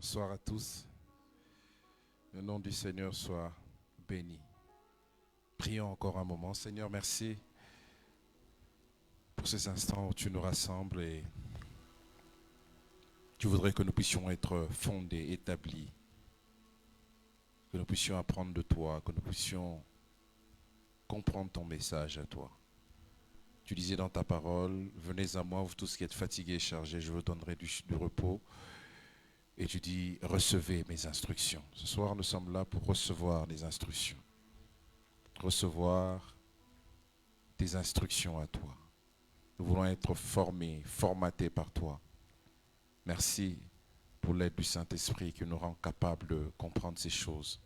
Bonsoir à tous. Le nom du Seigneur soit béni. Prions encore un moment. Seigneur, merci pour ces instants où tu nous rassembles et tu voudrais que nous puissions être fondés, établis, que nous puissions apprendre de toi, que nous puissions comprendre ton message à toi. Tu disais dans ta parole, venez à moi, vous tous qui êtes fatigués et chargés, je vous donnerai du repos. Et tu dis, recevez mes instructions. Ce soir, nous sommes là pour recevoir des instructions. Recevoir tes instructions à toi. Nous voulons être formés, formatés par toi. Merci pour l'aide du Saint-Esprit qui nous rend capables de comprendre ces choses.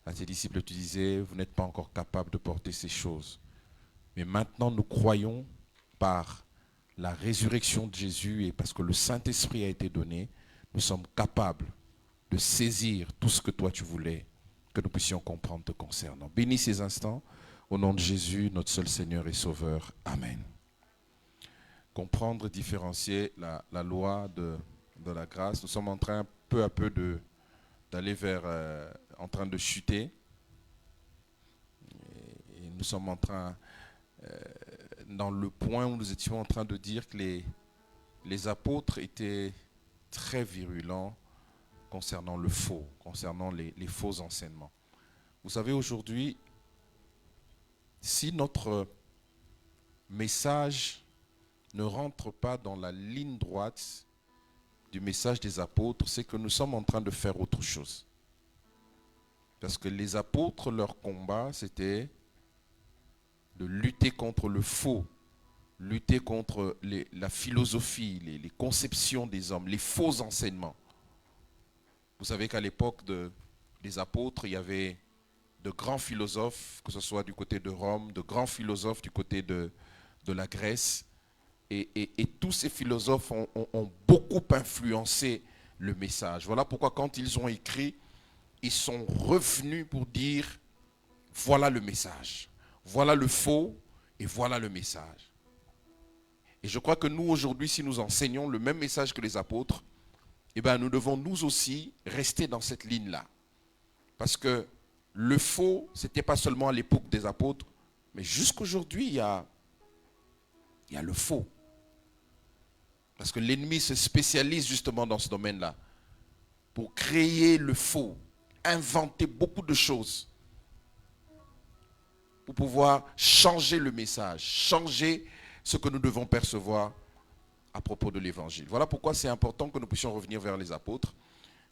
À tes disciples, tu disais, vous n'êtes pas encore capables de porter ces choses. Mais maintenant, nous croyons par la résurrection de Jésus et parce que le Saint-Esprit a été donné, nous sommes capables de saisir tout ce que toi tu voulais que nous puissions comprendre te concernant. Bénis ces instants, au nom de Jésus, notre seul Seigneur et Sauveur. Amen. Comprendre, différencier la loi de la grâce. Nous sommes en train, peu à peu, d'aller vers, en train de chuter. Et nous sommes en train, dans le point où nous étions en train de dire que les apôtres étaient très virulent concernant le faux, concernant les faux enseignements. Vous savez, aujourd'hui, si notre message ne rentre pas dans la ligne droite du message des apôtres, c'est que nous sommes en train de faire autre chose. Parce que les apôtres, leur combat, c'était de lutter contre le faux, lutter contre la philosophie, les conceptions des hommes, les faux enseignements. Vous savez qu'à l'époque des apôtres, il y avait de grands philosophes, que ce soit du côté de Rome, de grands philosophes du côté de la Grèce. Et tous ces philosophes ont beaucoup influencé le message. Voilà pourquoi quand ils ont écrit, ils sont revenus pour dire, voilà le message, voilà le faux et voilà le message. Et je crois que nous, aujourd'hui, si nous enseignons le même message que les apôtres, eh bien, nous devons nous aussi rester dans cette ligne-là. Parce que le faux, ce n'était pas seulement à l'époque des apôtres, mais jusqu'aujourd'hui, il y a le faux. Parce que l'ennemi se spécialise justement dans ce domaine-là. Pour créer le faux, inventer beaucoup de choses. Pour pouvoir changer le message, changer ce que nous devons percevoir à propos de l'évangile. Voilà pourquoi c'est important que nous puissions revenir vers les apôtres.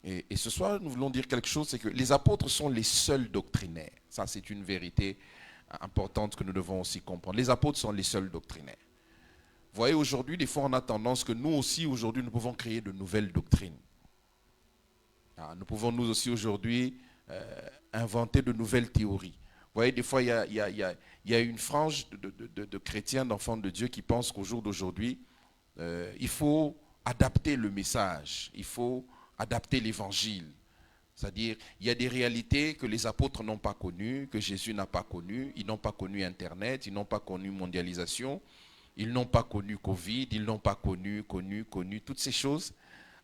Et ce soir, nous voulons dire quelque chose, c'est que les apôtres sont les seuls doctrinaires. Ça, c'est une vérité importante que nous devons aussi comprendre. Les apôtres sont les seuls doctrinaires. Vous voyez, aujourd'hui, des fois, on a tendance que nous aussi, aujourd'hui, nous pouvons créer de nouvelles doctrines. Nous pouvons, nous aussi, aujourd'hui, inventer de nouvelles théories. Vous voyez, des fois, il y a une frange de chrétiens, d'enfants de Dieu qui pensent qu'au jour d'aujourd'hui, il faut adapter le message, il faut adapter l'évangile. C'est-à-dire, il y a des réalités que les apôtres n'ont pas connues, que Jésus n'a pas connues. Ils n'ont pas connu Internet, ils n'ont pas connu mondialisation, ils n'ont pas connu Covid, ils n'ont pas connu toutes ces choses.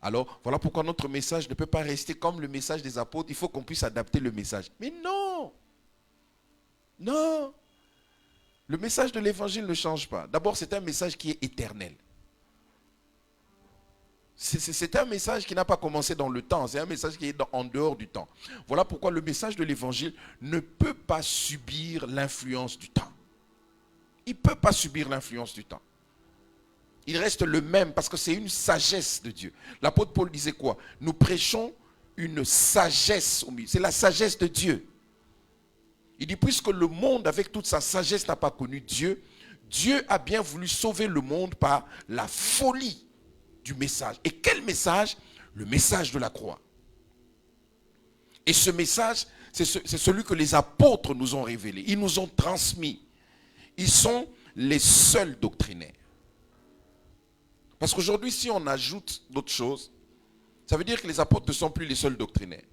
Alors, voilà pourquoi notre message ne peut pas rester comme le message des apôtres. Il faut qu'on puisse adapter le message. Mais non! Non! Le message de l'évangile ne change pas. D'abord, c'est un message qui est éternel. C'est un message qui n'a pas commencé dans le temps. C'est un message qui est en dehors du temps. Voilà pourquoi le message de l'évangile ne peut pas subir l'influence du temps. Il ne peut pas subir l'influence du temps. Il reste le même parce que c'est une sagesse de Dieu. L'apôtre Paul disait quoi? Nous prêchons une sagesse au milieu. C'est la sagesse de Dieu. Il dit, puisque le monde avec toute sa sagesse n'a pas connu Dieu, Dieu a bien voulu sauver le monde par la folie du message. Et quel message? Le message de la croix. Et ce message, c'est celui que les apôtres nous ont révélé. Ils nous ont transmis. Ils sont les seuls doctrinaires. Parce qu'aujourd'hui, si on ajoute d'autres choses, ça veut dire que les apôtres ne sont plus les seuls doctrinaires.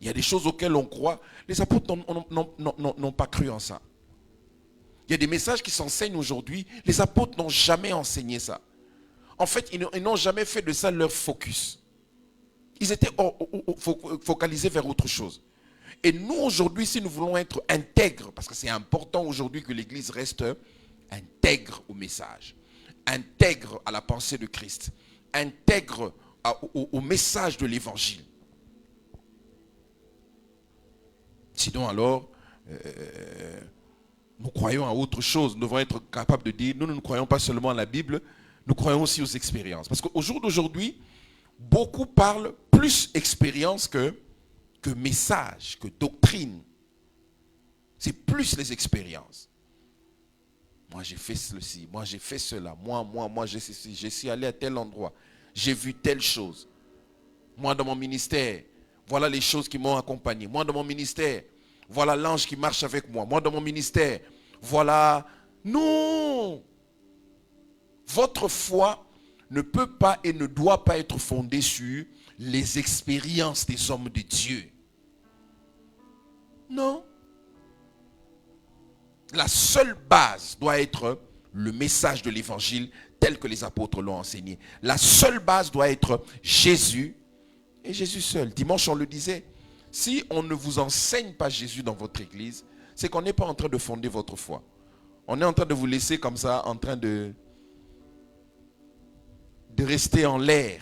Il y a des choses auxquelles on croit. Les apôtres n'ont pas cru en ça. Il y a des messages qui s'enseignent aujourd'hui. Les apôtres n'ont jamais enseigné ça. En fait, ils n'ont jamais fait de ça leur focus. Ils étaient focalisés vers autre chose. Et nous, aujourd'hui, si nous voulons être intègres, parce que c'est important aujourd'hui que l'Église reste intègre au message, intègre à la pensée de Christ, intègre au message de l'Évangile. Sinon, alors, nous croyons à autre chose. Nous devons être capables de dire, nous ne croyons pas seulement à la Bible, nous croyons aussi aux expériences. Parce qu'au jour d'aujourd'hui, beaucoup parlent plus expérience que message, que doctrine. C'est plus les expériences. Moi, j'ai fait ceci, moi, j'ai fait cela, moi, j'ai ceci, je suis allé à tel endroit, j'ai vu telle chose. Moi, dans mon ministère, voilà les choses qui m'ont accompagné. Moi, dans mon ministère, voilà l'ange qui marche avec moi. Moi, dans mon ministère, voilà... Non! Votre foi ne peut pas et ne doit pas être fondée sur les expériences des hommes de Dieu. Non. La seule base doit être le message de l'évangile tel que les apôtres l'ont enseigné. La seule base doit être Jésus et Jésus seul. Dimanche, on le disait, si on ne vous enseigne pas Jésus dans votre église, c'est qu'on n'est pas en train de fonder votre foi. On est en train de vous laisser comme ça, en train de rester en l'air.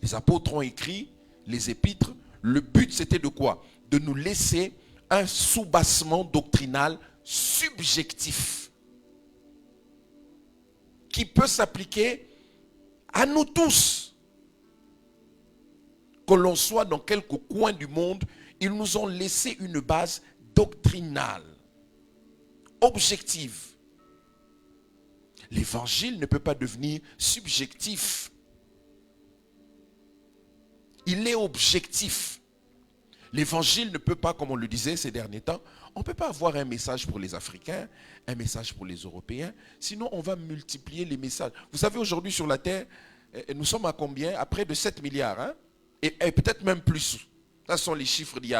Les apôtres ont écrit les épîtres. Le but, c'était de quoi? De nous laisser un soubassement doctrinal subjectif qui peut s'appliquer à nous tous. Que l'on soit dans quelque coin du monde, ils nous ont laissé une base doctrinale, objective. L'évangile ne peut pas devenir subjectif. Il est objectif. L'évangile ne peut pas, comme on le disait ces derniers temps, on ne peut pas avoir un message pour les Africains, un message pour les Européens, sinon on va multiplier les messages. Vous savez, aujourd'hui sur la terre, nous sommes à combien? À près de 7 milliards, hein? Et peut-être même plus. Ce sont les chiffres qui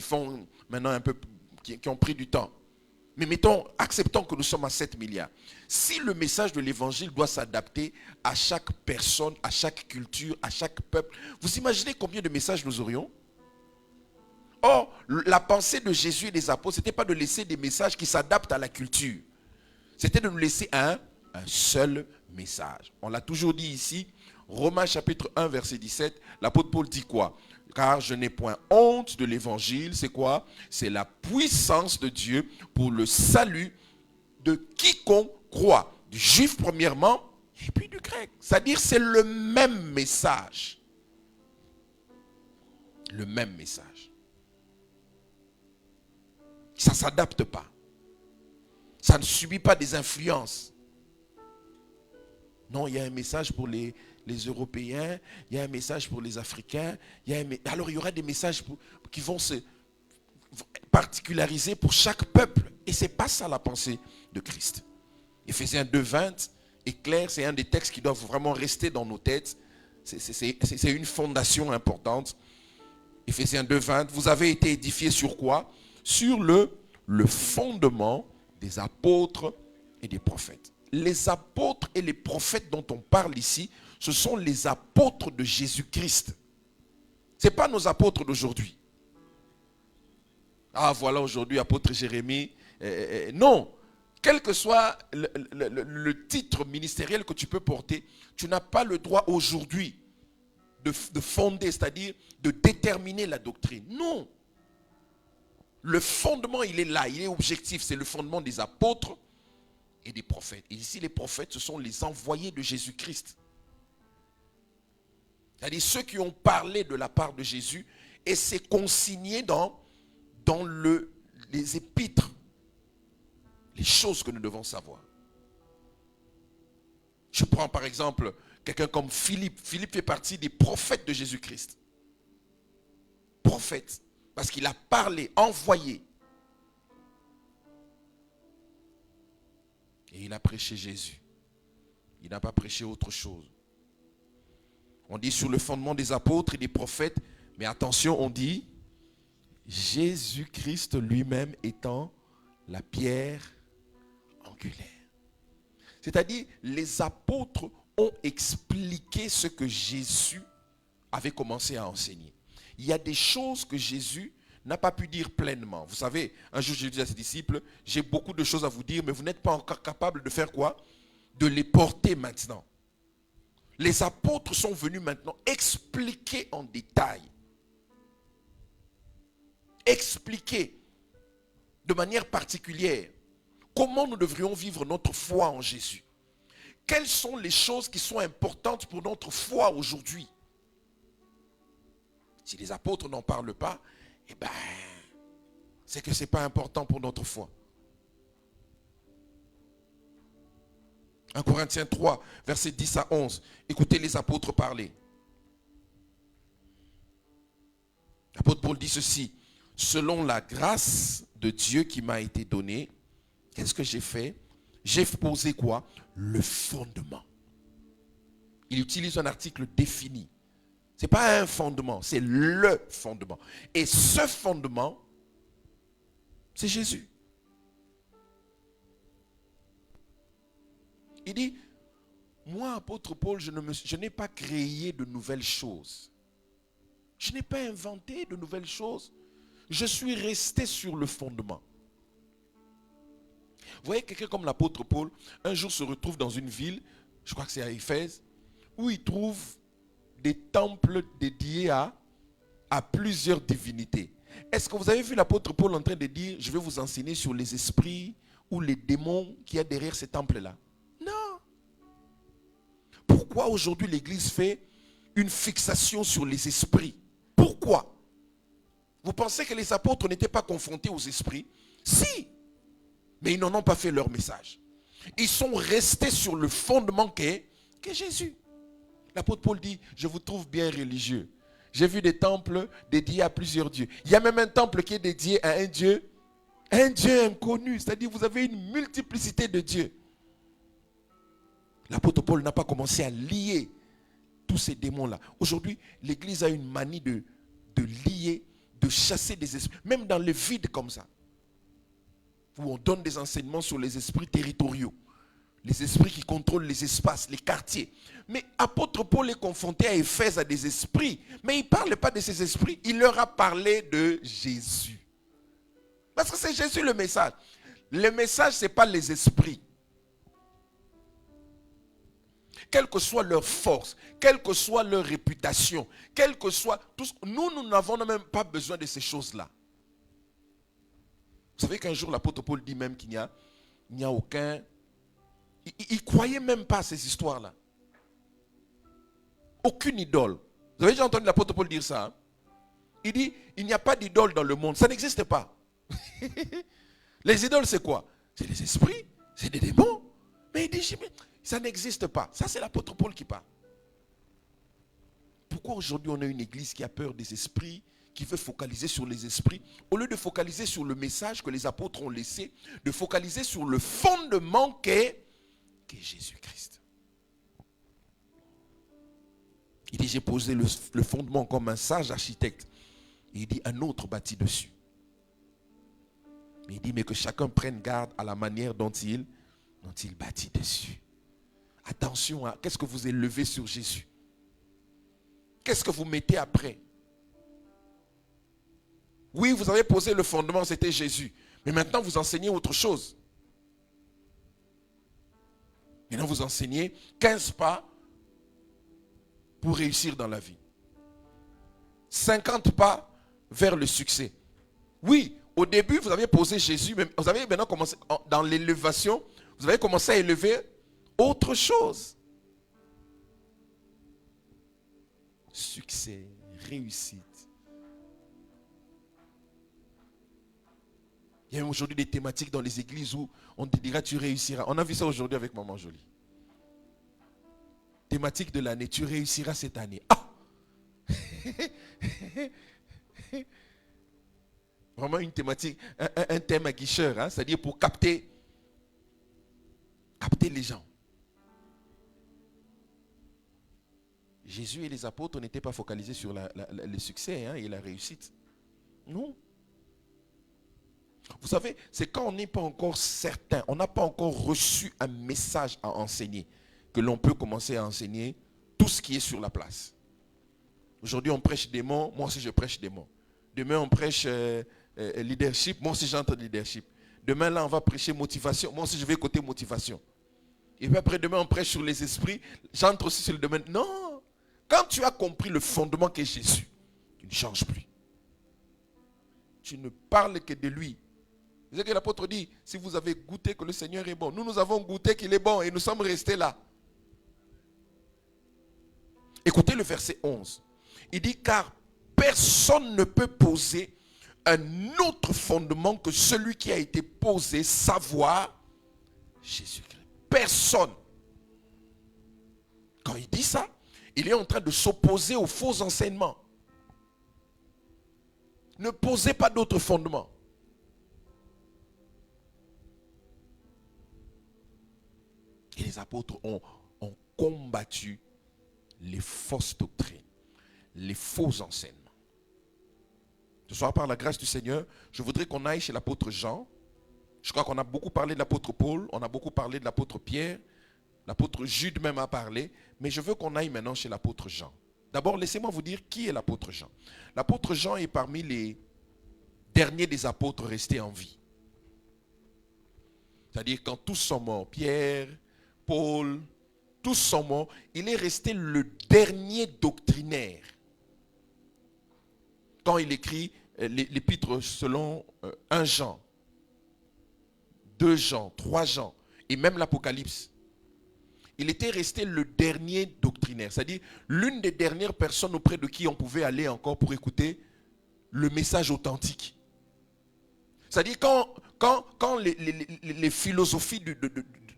font maintenant un peu, qui ont pris du temps. Mais acceptons que nous sommes à 7 milliards. Si le message de l'évangile doit s'adapter à chaque personne, à chaque culture, à chaque peuple, vous imaginez combien de messages nous aurions? Or, la pensée de Jésus et des apôtres, ce n'était pas de laisser des messages qui s'adaptent à la culture. C'était de nous laisser un seul message. On l'a toujours dit ici, Romains chapitre 1, verset 17, l'apôtre Paul dit quoi? Car je n'ai point honte de l'évangile, c'est quoi? C'est la puissance de Dieu pour le salut de quiconque croit. Du juif premièrement, et puis du grec. C'est-à-dire c'est le même message. Le même message. Ça ne s'adapte pas. Ça ne subit pas des influences. Non, il y a un message pour les Européens, il y a un message pour les Africains, alors il y aura des messages qui vont se particulariser pour chaque peuple. Et ce n'est pas ça la pensée de Christ. Éphésiens 2:20 est clair, c'est un des textes qui doivent vraiment rester dans nos têtes. C'est une fondation importante. Éphésiens 2:20, vous avez été édifiés sur quoi? Sur le fondement des apôtres et des prophètes. Les apôtres et les prophètes dont on parle ici, ce sont les apôtres de Jésus-Christ. Ce n'est pas nos apôtres d'aujourd'hui. Ah voilà aujourd'hui apôtre Jérémie. Non, quel que soit le titre ministériel que tu peux porter, tu n'as pas le droit aujourd'hui de fonder, c'est-à-dire de déterminer la doctrine. Non. Le fondement, il est là, il est objectif. C'est le fondement des apôtres et des prophètes. Et ici, les prophètes, ce sont les envoyés de Jésus-Christ. C'est-à-dire ceux qui ont parlé de la part de Jésus, et c'est consigné dans les épîtres, les choses que nous devons savoir. Je prends par exemple quelqu'un comme Philippe. Philippe fait partie des prophètes de Jésus-Christ. Prophète, parce qu'il a parlé, envoyé. Et il a prêché Jésus. Il n'a pas prêché autre chose. On dit sur le fondement des apôtres et des prophètes, mais attention, on dit Jésus-Christ lui-même étant la pierre angulaire. C'est-à-dire, les apôtres ont expliqué ce que Jésus avait commencé à enseigner. Il y a des choses que Jésus n'a pas pu dire pleinement. Vous savez, un jour, j'ai dit à ses disciples, j'ai beaucoup de choses à vous dire, mais vous n'êtes pas encore capable de faire quoi? De les porter maintenant. Les apôtres sont venus maintenant expliquer en détail, expliquer de manière particulière comment nous devrions vivre notre foi en Jésus. Quelles sont les choses qui sont importantes pour notre foi aujourd'hui? Si les apôtres n'en parlent pas, eh bien, c'est que ce n'est pas important pour notre foi. 1 Corinthiens 3, versets 10 à 11. Écoutez les apôtres parler. L'apôtre Paul dit ceci. Selon la grâce de Dieu qui m'a été donnée, qu'est-ce que j'ai fait? J'ai posé quoi? Le fondement. Il utilise un article défini. Ce n'est pas un fondement, c'est le fondement. Et ce fondement, c'est Jésus. Il dit, moi, apôtre Paul, je n'ai pas créé de nouvelles choses. Je n'ai pas inventé de nouvelles choses. Je suis resté sur le fondement. Vous voyez, quelqu'un comme l'apôtre Paul, un jour se retrouve dans une ville, je crois que c'est à Éphèse, où il trouve des temples dédiés à plusieurs divinités. Est-ce que vous avez vu l'apôtre Paul en train de dire, je vais vous enseigner sur les esprits ou les démons qu'il y a derrière ces temples-là? Non. Pourquoi aujourd'hui l'Église fait une fixation sur les esprits? Pourquoi? Vous pensez que les apôtres n'étaient pas confrontés aux esprits? Si. Mais ils n'en ont pas fait leur message. Ils sont restés sur le fondement qu'est Jésus. L'apôtre Paul dit, je vous trouve bien religieux. J'ai vu des temples dédiés à plusieurs dieux. Il y a même un temple qui est dédié à un Dieu inconnu. C'est-à-dire vous avez une multiplicité de dieux. L'apôtre Paul n'a pas commencé à lier tous ces démons-là. Aujourd'hui, l'Église a une manie de lier, de chasser des esprits, même dans le vide comme ça, où on donne des enseignements sur les esprits territoriaux, les esprits qui contrôlent les espaces, les quartiers. Mais apôtre Paul est confronté à Éphèse à des esprits, mais il ne parle pas de ces esprits, il leur a parlé de Jésus. Parce que c'est Jésus le message. Le message, ce n'est pas les esprits. Quelle que soit leur force, quelle que soit leur réputation, quelle que soit tout, nous n'avons même pas besoin de ces choses-là. Vous savez qu'un jour l'apôtre Paul dit même qu'il n'y a aucun... Il ne croyait même pas à ces histoires-là. Aucune idole. Vous avez déjà entendu l'apôtre Paul dire ça? Hein? Il dit, il n'y a pas d'idole dans le monde. Ça n'existe pas. Les idoles, c'est quoi? C'est des esprits, c'est des démons. Mais il dit, ça n'existe pas. Ça, c'est l'apôtre Paul qui parle. Pourquoi aujourd'hui on a une église qui a peur des esprits, qui veut focaliser sur les esprits, au lieu de focaliser sur le message que les apôtres ont laissé, de focaliser sur le fondement qu'est Jésus-Christ. Il dit, j'ai posé le fondement comme un sage architecte. Et il dit, un autre bâtit dessus. Mais il dit, mais que chacun prenne garde à la manière dont il bâtit dessus. Attention à qu'est-ce que vous élevez sur Jésus. Qu'est-ce que vous mettez après? Oui, vous avez posé le fondement, c'était Jésus. Mais maintenant, vous enseignez autre chose. Maintenant, vous enseignez 15 pas pour réussir dans la vie. 50 pas vers le succès. Oui, au début, vous avez posé Jésus, mais vous avez maintenant commencé, dans l'élévation, vous avez commencé à élever autre chose. Succès, réussite. Il y a aujourd'hui des thématiques dans les églises où on te dira tu réussiras. On a vu ça aujourd'hui avec Maman Jolie. Thématique de l'année, tu réussiras cette année. Ah! Vraiment une thématique, un thème aguicheur, hein, c'est-à-dire pour capter les gens. Jésus et les apôtres n'étaient pas focalisés sur le succès et la réussite. Non. Vous savez, c'est quand on n'est pas encore certain, on n'a pas encore reçu un message à enseigner, que l'on peut commencer à enseigner tout ce qui est sur la place. Aujourd'hui, on prêche des mots, moi aussi je prêche des mots. Demain, on prêche leadership, moi aussi j'entre leadership. Demain, là, on va prêcher motivation, moi aussi je vais côté motivation. Et puis après, demain, on prêche sur les esprits, j'entre aussi sur le domaine. Non! Quand tu as compris le fondement qu'est Jésus, tu ne changes plus. Tu ne parles que de lui. C'est ce que l'apôtre dit, si vous avez goûté que le Seigneur est bon, nous avons goûté qu'il est bon et nous sommes restés là. Écoutez le verset 11. Il dit, car personne ne peut poser un autre fondement que celui qui a été posé, savoir Jésus-Christ. Personne. Quand il dit ça, il est en train de s'opposer aux faux enseignements. Ne posez pas d'autres fondements. Et les apôtres ont combattu les fausses doctrines, les faux enseignements. Ce soir, par la grâce du Seigneur, je voudrais qu'on aille chez l'apôtre Jean. Je crois qu'on a beaucoup parlé de l'apôtre Paul, on a beaucoup parlé de l'apôtre Pierre, l'apôtre Jude même a parlé, mais je veux qu'on aille maintenant chez l'apôtre Jean. D'abord, laissez-moi vous dire qui est l'apôtre Jean. L'apôtre Jean est parmi les derniers des apôtres restés en vie. C'est-à-dire quand tous sont morts, Pierre, Paul, tous sont morts, il est resté le dernier doctrinaire. Quand il écrit l'épître selon 1 Jean, 2 Jean, 3 Jean, et même l'Apocalypse, il était resté le dernier doctrinaire, c'est-à-dire l'une des dernières personnes auprès de qui on pouvait aller encore pour écouter le message authentique. C'est-à-dire quand les philosophies de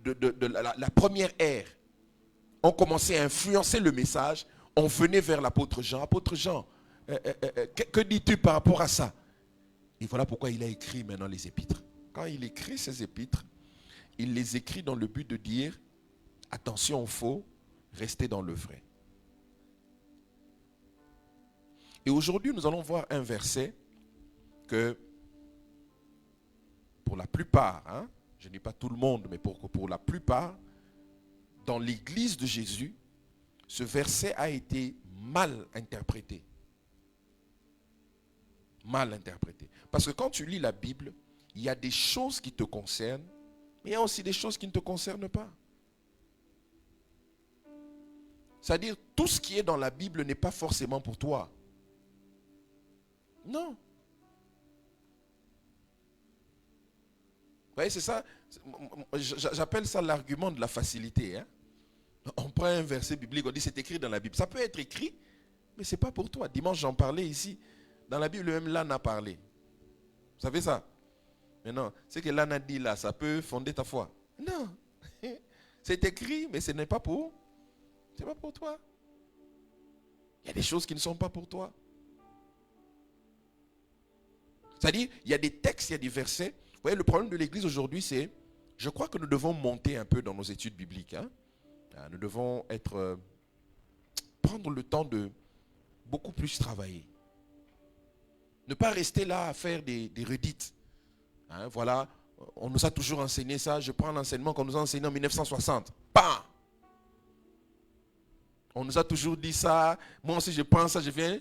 la première ère ont commencé à influencer le message, on venait vers l'apôtre Jean. Apôtre Jean, que dis-tu par rapport à ça? Et voilà pourquoi il a écrit maintenant les épîtres. Quand il écrit ces épîtres, il les écrit dans le but de dire, attention au faux, restez dans le vrai. Et aujourd'hui, nous allons voir un verset que, pour la plupart, je ne dis pas tout le monde, mais pour la plupart, dans l'église de Jésus, ce verset a été mal interprété. Mal interprété. Parce que quand tu lis la Bible, il y a des choses qui te concernent, mais il y a aussi des choses qui ne te concernent pas. C'est-à-dire, tout ce qui est dans la Bible n'est pas forcément pour toi. Non. Vous voyez, c'est ça, j'appelle ça l'argument de la facilité. On prend un verset biblique, on dit c'est écrit dans la Bible. Ça peut être écrit, mais ce n'est pas pour toi. Dimanche, j'en parlais ici. Dans la Bible, même l'âne a parlé. Vous savez ça? Mais non, ce que l'âne a dit là, ça peut fonder ta foi. Non. C'est écrit, mais ce n'est pas pour. C'est pas pour toi. Il y a des choses qui ne sont pas pour toi. C'est-à-dire, il y a des textes, il y a des versets. Vous voyez, le problème de l'église aujourd'hui, c'est, je crois que nous devons monter un peu dans nos études bibliques. Nous devons prendre le temps de beaucoup plus travailler. Ne pas rester là à faire des redites. Voilà, on nous a toujours enseigné ça. Je prends l'enseignement qu'on nous a enseigné en 1960. Bam! On nous a toujours dit ça. Moi aussi, je prends ça, je viens.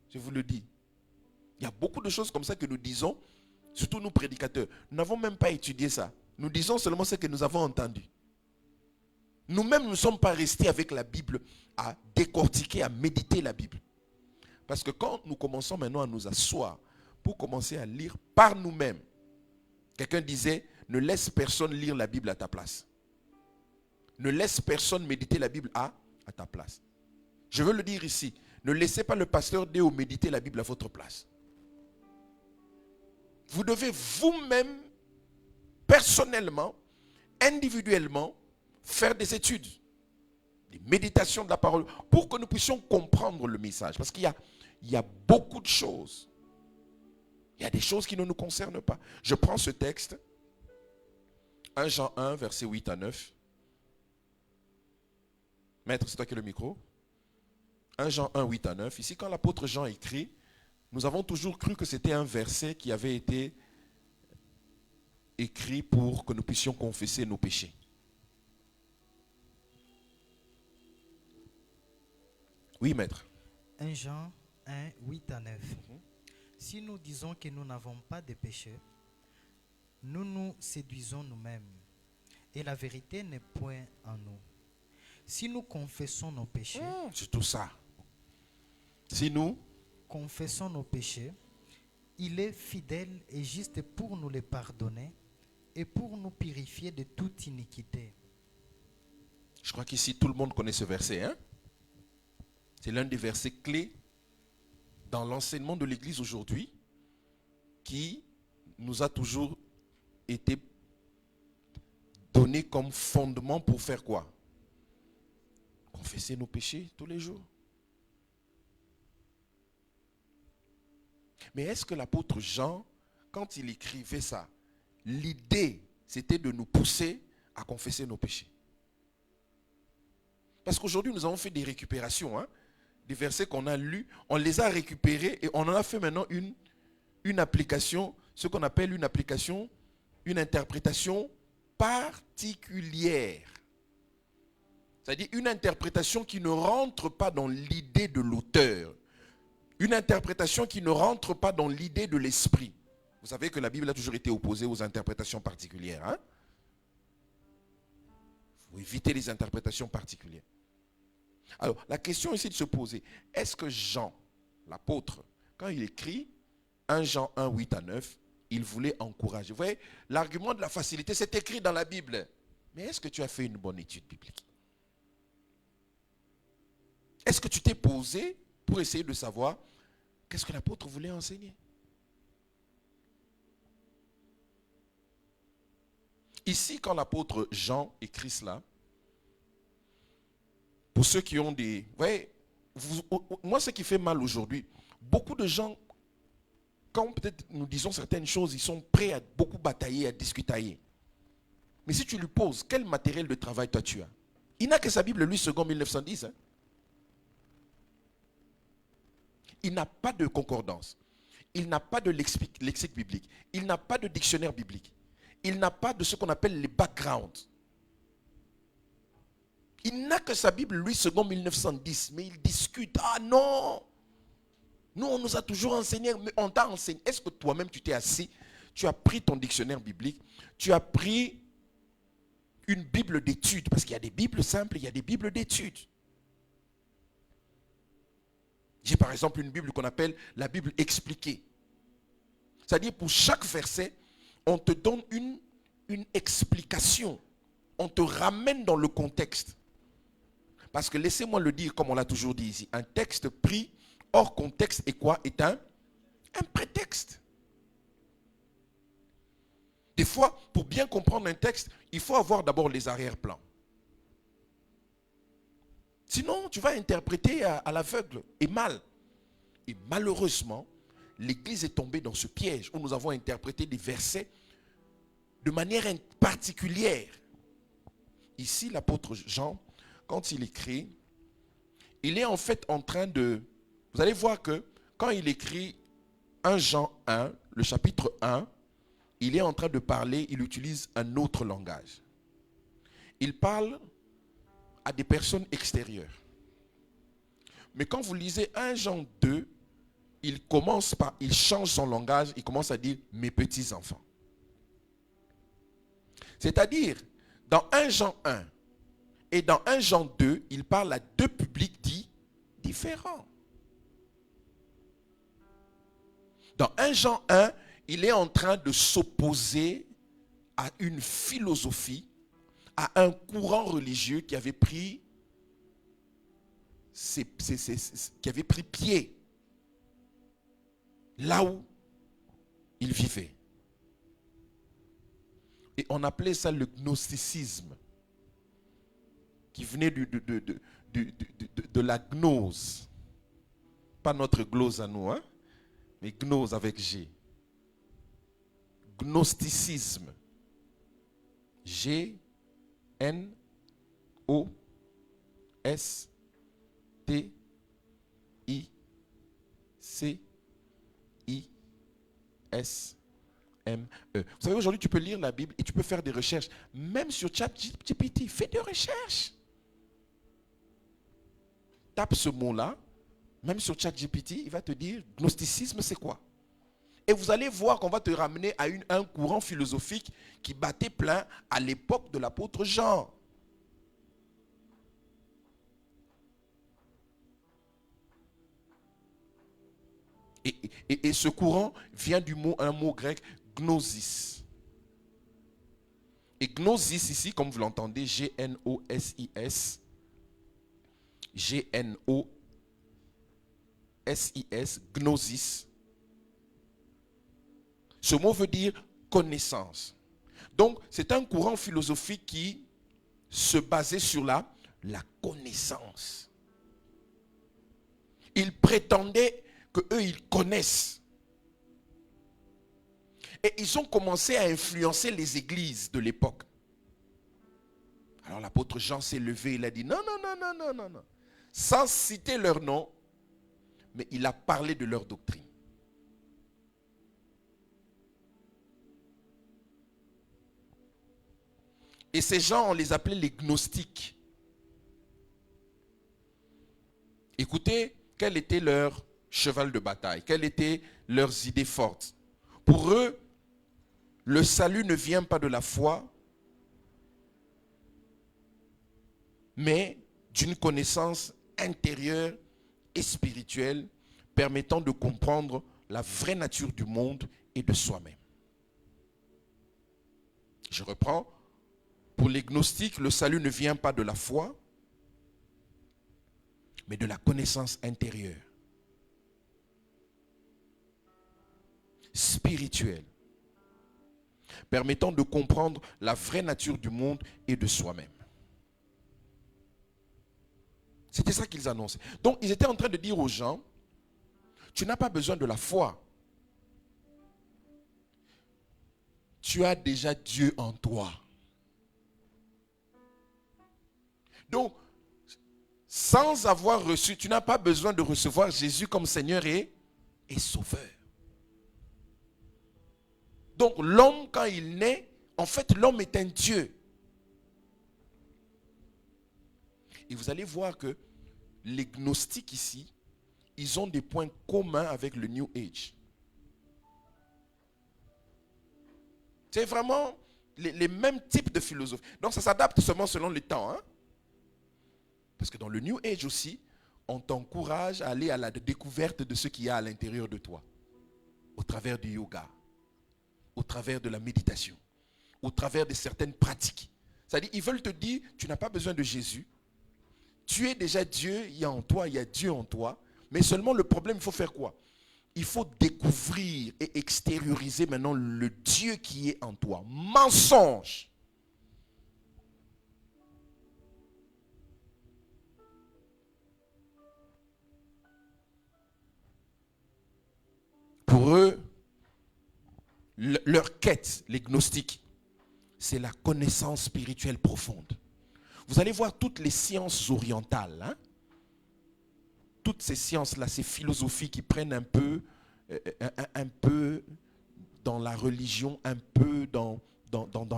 Je vous le dis. Il y a beaucoup de choses comme ça que nous disons, surtout nous prédicateurs. Nous n'avons même pas étudié ça. Nous disons seulement ce que nous avons entendu. Nous-mêmes ne sommes pas restés avec la Bible à décortiquer, à méditer la Bible. Parce que quand nous commençons maintenant à nous asseoir pour commencer à lire par nous-mêmes, quelqu'un disait, ne laisse personne lire la Bible à ta place. Ne laisse personne méditer la Bible à ta place. Je veux le dire ici, ne laissez pas le pasteur Déo méditer la Bible à votre place. Vous devez vous-même, personnellement, individuellement, faire des études, des méditations de la parole, pour que nous puissions comprendre le message. Parce qu'il y a beaucoup de choses. Il y a des choses qui ne nous concernent pas. Je prends ce texte, 1 Jean 1, versets 8 à 9. Maître, c'est toi qui as le micro. 1 Jean 1, 8 à 9. Ici, quand l'apôtre Jean écrit, nous avons toujours cru que c'était un verset qui avait été écrit pour que nous puissions confesser nos péchés. Oui, maître. 1 Jean 1, 8 à 9. Si nous disons que nous n'avons pas de péché, nous nous séduisons nous-mêmes, et la vérité n'est point en nous. Si nous confessons nos péchés, C'est tout ça. Si nous confessons nos péchés, il est fidèle et juste pour nous les pardonner et pour nous purifier de toute iniquité. Je crois qu'ici tout le monde connaît ce verset. Hein? C'est l'un des versets clés dans l'enseignement de l'Église aujourd'hui qui nous a toujours été donné comme fondement pour faire quoi? Confesser nos péchés tous les jours. Mais est-ce que l'apôtre Jean, quand il écrivait ça, l'idée c'était de nous pousser à confesser nos péchés? Parce qu'aujourd'hui nous avons fait des récupérations, hein? Des versets qu'on a lus, on les a récupérés et on en a fait maintenant une application, ce qu'on appelle une application, une interprétation particulière. C'est-à-dire une interprétation qui ne rentre pas dans l'idée de l'auteur. Une interprétation qui ne rentre pas dans l'idée de l'esprit. Vous savez que la Bible a toujours été opposée aux interprétations particulières. Hein? Il faut éviter les interprétations particulières. Alors, la question ici de se poser, est-ce que Jean, l'apôtre, quand il écrit 1 Jean 1, 8 à 9, il voulait encourager? Vous voyez, l'argument de la facilité, c'est écrit dans la Bible. Mais est-ce que tu as fait une bonne étude biblique? Est-ce que tu t'es posé pour essayer de savoir qu'est-ce que l'apôtre voulait enseigner? Ici, quand l'apôtre Jean écrit cela, pour ceux qui ont des... Vous voyez, moi, ce qui fait mal aujourd'hui, beaucoup de gens, quand peut-être nous disons certaines choses, ils sont prêts à beaucoup batailler, à discutailler. Mais si tu lui poses, quel matériel de travail toi tu as? Il n'a que sa Bible, lui, second 1910. Hein? Il n'a pas de concordance. Il n'a pas de lexique biblique. Il n'a pas de dictionnaire biblique. Il n'a pas de ce qu'on appelle les backgrounds. Il n'a que sa Bible, lui, second 1910. Mais il discute. Ah non! Nous, on nous a toujours enseigné. Mais on t'a enseigné. Est-ce que toi-même, tu t'es assis, tu as pris ton dictionnaire biblique, tu as pris une Bible d'études? Parce qu'il y a des Bibles simples, il y a des Bibles d'études. J'ai par exemple une Bible qu'on appelle la Bible expliquée. C'est-à-dire pour chaque verset, on te donne une explication. On te ramène dans le contexte. Parce que laissez-moi le dire comme on l'a toujours dit ici. Un texte pris hors contexte est quoi? Est un prétexte. Des fois, pour bien comprendre un texte, il faut avoir d'abord les arrière-plans. Sinon, tu vas interpréter à l'aveugle et mal. Et malheureusement, l'Église est tombée dans ce piège où nous avons interprété des versets de manière particulière. Ici, l'apôtre Jean, quand il écrit, il est en fait en train de... Vous allez voir que quand il écrit 1 Jean 1, le chapitre 1, il est en train de parler, il utilise un autre langage. Il parle à des personnes extérieures. Mais quand vous lisez 1 Jean 2, il change son langage, il commence à dire mes petits enfants. C'est-à-dire, dans 1 Jean 1 et dans 1 Jean 2, il parle à deux publics dits différents. Dans 1 Jean 1, il est en train de s'opposer à une philosophie, à un courant religieux qui avait pris pied là où il vivait. Et on appelait ça le gnosticisme, qui venait de la gnose. Pas notre glose à nous, hein? Mais gnose avec G. Gnosticisme. G-N-O-S-T-I-C-I-S-M-E. Vous savez, aujourd'hui, tu peux lire la Bible et tu peux faire des recherches. Même sur ChatGPT, fais des recherches. Tape ce mot-là, même sur ChatGPT, il va te dire, gnosticisme, c'est quoi? Et vous allez voir qu'on va te ramener à un courant philosophique qui battait plein à l'époque de l'apôtre Jean. Et ce courant vient un mot grec, gnosis. Et gnosis ici, comme vous l'entendez, G-N-O-S-I-S, G-N-O-S-I-S, gnosis. Ce mot veut dire connaissance. Donc, c'est un courant philosophique qui se basait sur la connaissance. Ils prétendaient qu'eux, ils connaissent. Et ils ont commencé à influencer les églises de l'époque. Alors l'apôtre Jean s'est levé, il a dit non, sans citer leur nom, mais il a parlé de leur doctrine. Et ces gens, on les appelait les gnostiques. Écoutez, quel était leur cheval de bataille? Quelles étaient leurs idées fortes? Pour eux, le salut ne vient pas de la foi, mais d'une connaissance intérieure et spirituelle permettant de comprendre la vraie nature du monde et de soi-même. Je reprends. Pour les gnostiques, le salut ne vient pas de la foi, mais de la connaissance intérieure, spirituelle, permettant de comprendre la vraie nature du monde et de soi-même. C'était ça qu'ils annonçaient. Donc, ils étaient en train de dire aux gens, tu n'as pas besoin de la foi. Tu as déjà Dieu en toi. Donc, sans avoir reçu, tu n'as pas besoin de recevoir Jésus comme Seigneur et Sauveur. Donc, l'homme, quand il naît, en fait, l'homme est un Dieu. Et vous allez voir que les gnostiques ici, ils ont des points communs avec le New Age. C'est vraiment les mêmes types de philosophie. Donc, ça s'adapte seulement selon le temps, hein? Parce que dans le New Age aussi, on t'encourage à aller à la découverte de ce qu'il y a à l'intérieur de toi. Au travers du yoga, au travers de la méditation, au travers de certaines pratiques. C'est-à-dire, ils veulent te dire, tu n'as pas besoin de Jésus. Tu es déjà Dieu, il y a en toi, il y a Dieu en toi. Mais seulement le problème, il faut faire quoi? Il faut découvrir et extérioriser maintenant le Dieu qui est en toi. Mensonge. Pour eux, leur quête, les gnostiques, c'est la connaissance spirituelle profonde. Vous allez voir toutes les sciences orientales, hein? Toutes ces sciences-là, ces philosophies qui prennent un peu dans la religion, un peu dans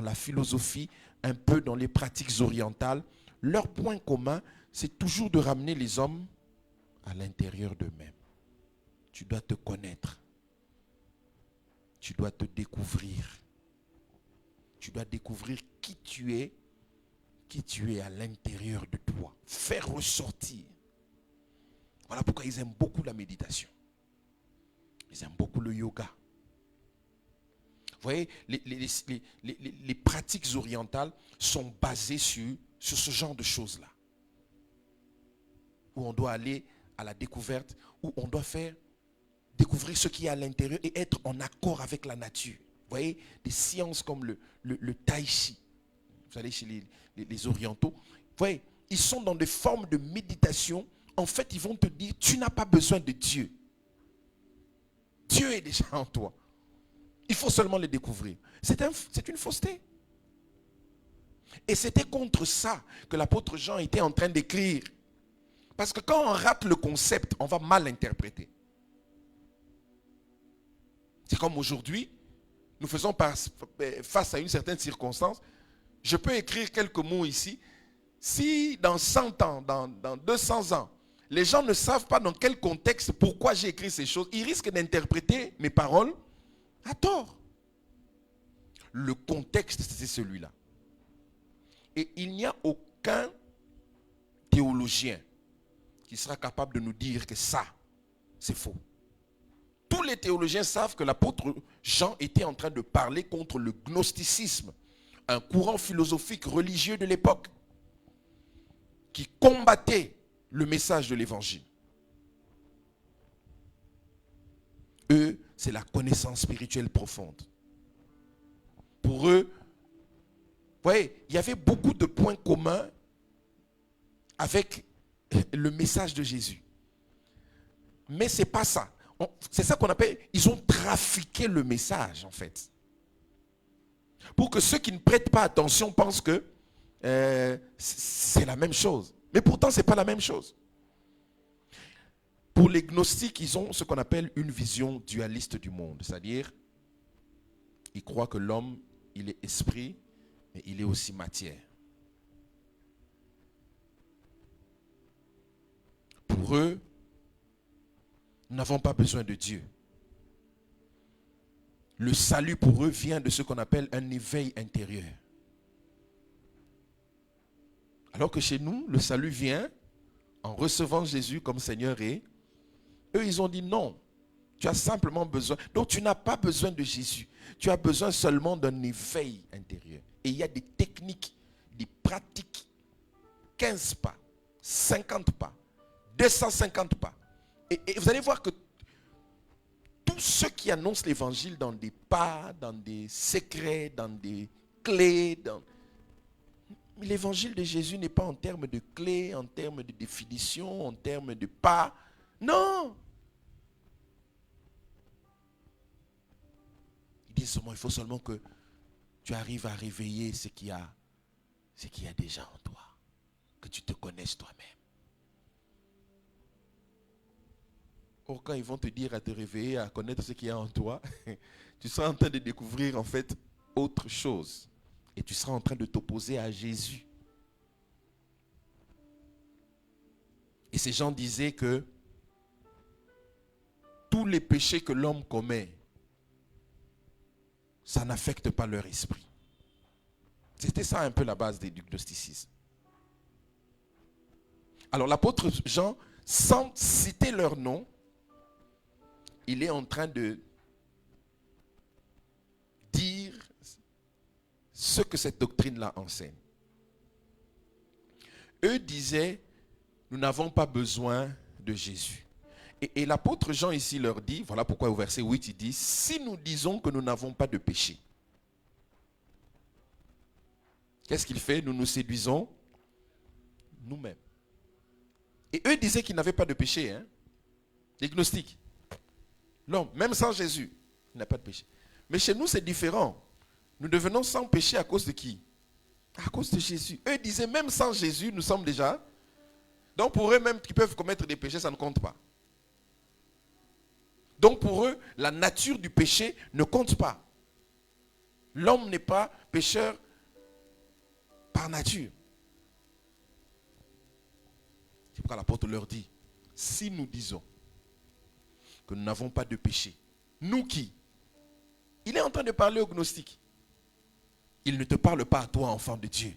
la philosophie, un peu dans les pratiques orientales, leur point commun, c'est toujours de ramener les hommes à l'intérieur d'eux-mêmes. Tu dois te connaître. Tu dois te découvrir. Tu dois découvrir qui tu es à l'intérieur de toi. Faire ressortir. Voilà pourquoi ils aiment beaucoup la méditation. Ils aiment beaucoup le yoga. Vous voyez, les pratiques orientales sont basées sur ce genre de choses-là. Où on doit aller à la découverte, où on doit découvrir ce qui est à l'intérieur et être en accord avec la nature. Vous voyez, des sciences comme le tai chi. Vous allez chez les orientaux. Vous voyez, ils sont dans des formes de méditation. En fait, ils vont te dire, tu n'as pas besoin de Dieu. Dieu est déjà en toi. Il faut seulement le découvrir. C'est une fausseté. Et c'était contre ça que l'apôtre Jean était en train d'écrire. Parce que quand on rate le concept, on va mal l'interpréter. C'est comme aujourd'hui, nous faisons face à une certaine circonstance, je peux écrire quelques mots ici. Si dans 100 ans, dans 200 ans, les gens ne savent pas dans quel contexte, pourquoi j'ai écrit ces choses, ils risquent d'interpréter mes paroles à tort. Le contexte, c'est celui-là. Et il n'y a aucun théologien qui sera capable de nous dire que ça, c'est faux. Tous les théologiens savent que l'apôtre Jean était en train de parler contre le gnosticisme, un courant philosophique religieux de l'époque qui combattait le message de l'évangile. Eux, c'est la connaissance spirituelle profonde. Pour eux, vous voyez, il y avait beaucoup de points communs avec le message de Jésus. Mais ce n'est pas ça. C'est ça qu'on appelle, ils ont trafiqué le message en fait. Pour que ceux qui ne prêtent pas attention pensent que c'est la même chose. Mais pourtant, ce n'est pas la même chose. Pour les gnostiques, ils ont ce qu'on appelle une vision dualiste du monde. C'est-à-dire, ils croient que l'homme, il est esprit, mais il est aussi matière. Pour eux, nous n'avons pas besoin de Dieu. Le salut pour eux vient de ce qu'on appelle un éveil intérieur. Alors que chez nous, le salut vient en recevant Jésus comme Seigneur et eux, ils ont dit non. Tu as simplement besoin. Donc, tu n'as pas besoin de Jésus. Tu as besoin seulement d'un éveil intérieur. Et il y a des techniques, des pratiques. 15 pas, 50 pas, 250 pas. Et vous allez voir que tous ceux qui annoncent l'évangile dans des pas, dans des secrets, dans des clés, l'évangile de Jésus n'est pas en termes de clés, en termes de définition, en termes de pas. Non. Il dit seulement, il faut seulement que tu arrives à réveiller ce qu'il y a déjà en toi. Que tu te connaisses toi-même. Or, quand ils vont te dire à te réveiller, à connaître ce qu'il y a en toi, tu seras en train de découvrir en fait autre chose. Et tu seras en train de t'opposer à Jésus. Et ces gens disaient que tous les péchés que l'homme commet, ça n'affecte pas leur esprit. C'était ça un peu la base du gnosticisme. Alors l'apôtre Jean, sans citer leur nom, il est en train de dire ce que cette doctrine-là enseigne. Eux disaient, nous n'avons pas besoin de Jésus. Et l'apôtre Jean ici leur dit, voilà pourquoi au verset 8 il dit, si nous disons que nous n'avons pas de péché, qu'est-ce qu'il fait? Nous nous séduisons nous-mêmes. Et eux disaient qu'ils n'avaient pas de péché, hein? Les gnostiques. L'homme, même sans Jésus, il n'a pas de péché. Mais chez nous, c'est différent. Nous devenons sans péché à cause de qui? À cause de Jésus. Eux disaient, même sans Jésus, nous sommes déjà. Donc pour eux, même qui peuvent commettre des péchés, ça ne compte pas. Donc pour eux, la nature du péché ne compte pas. L'homme n'est pas pécheur par nature. C'est pourquoi l'apôtre leur dit, si nous disons que nous n'avons pas de péché, nous qui? Il est en train de parler aux gnostiques. Il ne te parle pas à toi, enfant de Dieu.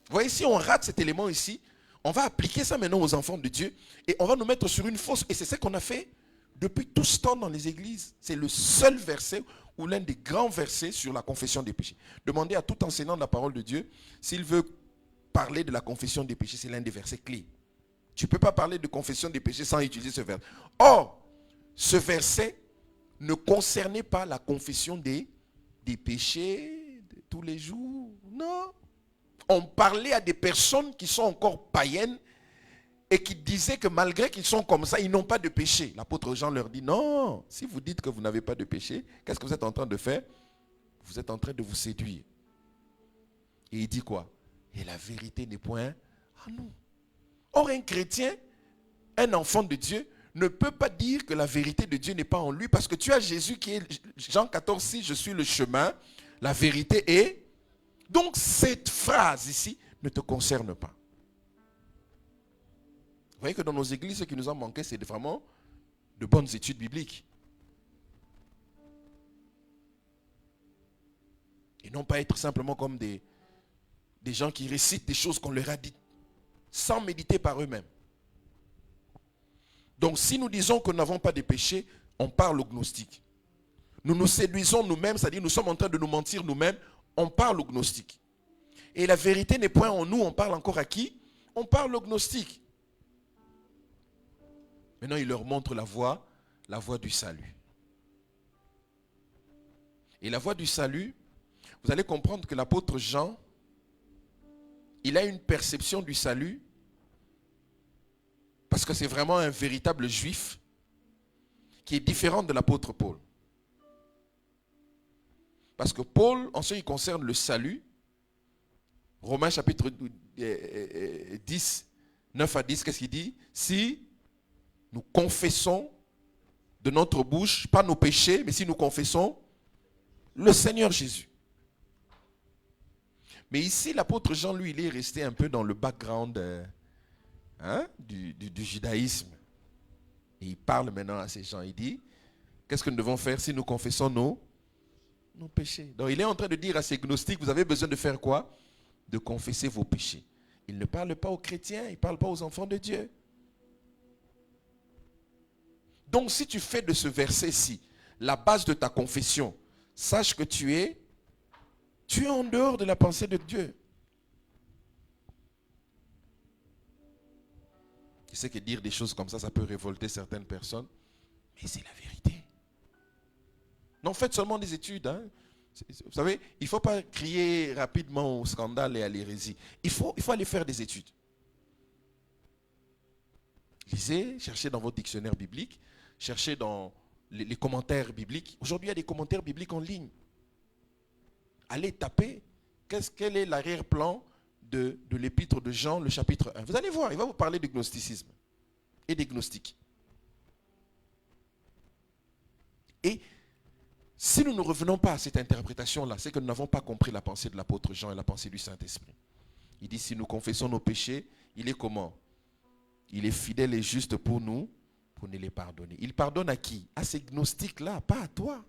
Vous voyez, si on rate cet élément ici, on va appliquer ça maintenant aux enfants de Dieu et on va nous mettre sur une fausse. Et c'est ce qu'on a fait depuis tout ce temps dans les églises. C'est le seul verset ou l'un des grands versets sur la confession des péchés. Demandez à tout enseignant de la parole de Dieu s'il veut parler de la confession des péchés. C'est l'un des versets clés. Tu ne peux pas parler de confession des péchés sans utiliser ce verset. Or, ce verset ne concernait pas la confession des péchés de tous les jours. Non. On parlait à des personnes qui sont encore païennes et qui disaient que malgré qu'ils sont comme ça, ils n'ont pas de péché. L'apôtre Jean leur dit, non, si vous dites que vous n'avez pas de péché, qu'est-ce que vous êtes en train de faire? Vous êtes en train de vous séduire. Et il dit quoi? Et la vérité n'est point en nous. Or, un chrétien, un enfant de Dieu, ne peut pas dire que la vérité de Dieu n'est pas en lui, parce que tu as Jésus qui est, Jean 14, 6, je suis le chemin, la vérité est. Donc cette phrase ici ne te concerne pas. Vous voyez que dans nos églises, ce qui nous a manqué, c'est vraiment de bonnes études bibliques. Et non pas être simplement comme des gens qui récitent des choses qu'on leur a dites, sans méditer par eux-mêmes. Donc si nous disons que nous n'avons pas de péché, on parle au gnostique. Nous nous séduisons nous-mêmes, c'est-à-dire nous sommes en train de nous mentir nous-mêmes, on parle au gnostique. Et la vérité n'est point en nous, on parle encore à qui? On parle au gnostique. Maintenant, il leur montre la voie du salut. Et la voie du salut, vous allez comprendre que l'apôtre Jean, il a une perception du salut, parce que c'est vraiment un véritable juif, qui est différent de l'apôtre Paul. Parce que Paul, en ce qui concerne le salut, Romains chapitre 10, 9 à 10, qu'est-ce qu'il dit? Si nous confessons de notre bouche, pas nos péchés, mais si nous confessons le Seigneur Jésus. Mais ici, l'apôtre Jean, lui, il est resté un peu dans le background du judaïsme. Et il parle maintenant à ces gens. Il dit, qu'est-ce que nous devons faire si nous confessons nos péchés? Donc il est en train de dire à ces gnostiques, vous avez besoin de faire quoi? De confesser vos péchés. Il ne parle pas aux chrétiens, il ne parle pas aux enfants de Dieu. Donc si tu fais de ce verset-ci la base de ta confession, sache que tu es en dehors de la pensée de Dieu. Je sais que dire des choses comme ça peut révolter certaines personnes, mais c'est la vérité. Non, faites seulement des études. Vous savez, il ne faut pas crier rapidement au scandale et à l'hérésie. Il faut aller faire des études. Lisez, cherchez dans votre dictionnaire biblique, cherchez dans les commentaires bibliques. Aujourd'hui, il y a des commentaires bibliques en ligne. Allez taper quel est l'arrière-plan de l'épître de Jean, le chapitre 1. Vous allez voir, il va vous parler du gnosticisme et des gnostiques. Et si nous ne revenons pas à cette interprétation-là, c'est que nous n'avons pas compris la pensée de l'apôtre Jean et la pensée du Saint-Esprit. Il dit, si nous confessons nos péchés, il est comment? Il est fidèle et juste pour nous, pour nous les pardonner. Il pardonne à qui? À ces gnostiques-là, pas à toi.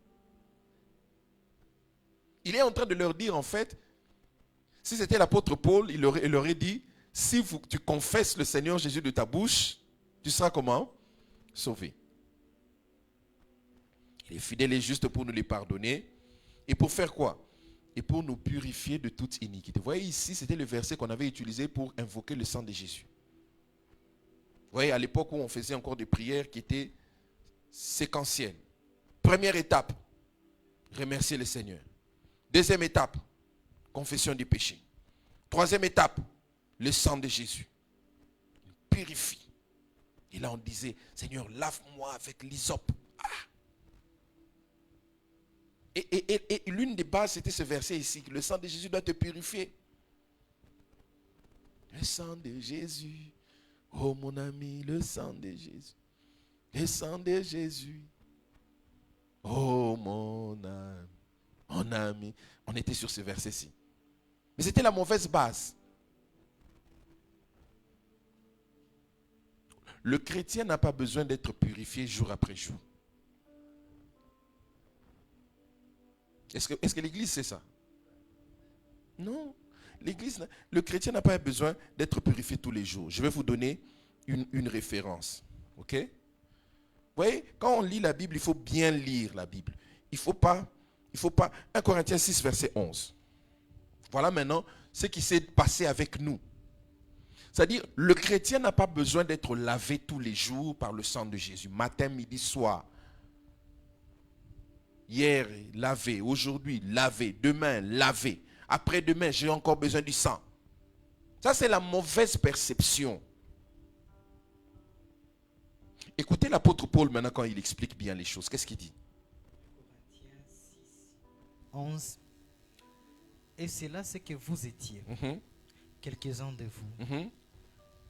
Il est en train de leur dire, en fait, si c'était l'apôtre Paul, il leur aurait dit, si tu confesses le Seigneur Jésus de ta bouche, tu seras comment? Sauvé. Il est fidèle et juste pour nous les pardonner. Et pour faire quoi? Et pour nous purifier de toute iniquité. Vous voyez ici, c'était le verset qu'on avait utilisé pour invoquer le sang de Jésus. Vous voyez, à l'époque où on faisait encore des prières qui étaient séquentielles. Première étape, remercier le Seigneur. Deuxième étape, confession du péché. Troisième étape, le sang de Jésus. Il purifie. Et là on disait, Seigneur, lave-moi avec l'hysope. Et l'une des bases, c'était ce verset ici, que le sang de Jésus doit te purifier. Le sang de Jésus, oh mon ami, le sang de Jésus. Le sang de Jésus, oh mon ami. On était sur ce verset-ci. Mais c'était la mauvaise base. Le chrétien n'a pas besoin d'être purifié jour après jour. Est-ce que l'Église sait ça? Non. Le chrétien n'a pas besoin d'être purifié tous les jours. Je vais vous donner une référence. Ok? Vous voyez, quand on lit la Bible, il faut bien lire la Bible. Il ne faut pas. 1 Corinthiens 6, verset 11. Voilà maintenant ce qui s'est passé avec nous. C'est-à-dire, le chrétien n'a pas besoin d'être lavé tous les jours par le sang de Jésus. Matin, midi, soir. Hier, lavé. Aujourd'hui, lavé. Demain, lavé. Après-demain, j'ai encore besoin du sang. Ça, c'est la mauvaise perception. Écoutez l'apôtre Paul maintenant quand il explique bien les choses. Qu'est-ce qu'il dit? Corinthiens 6, 11. Et c'est là ce que vous étiez, quelques-uns de vous.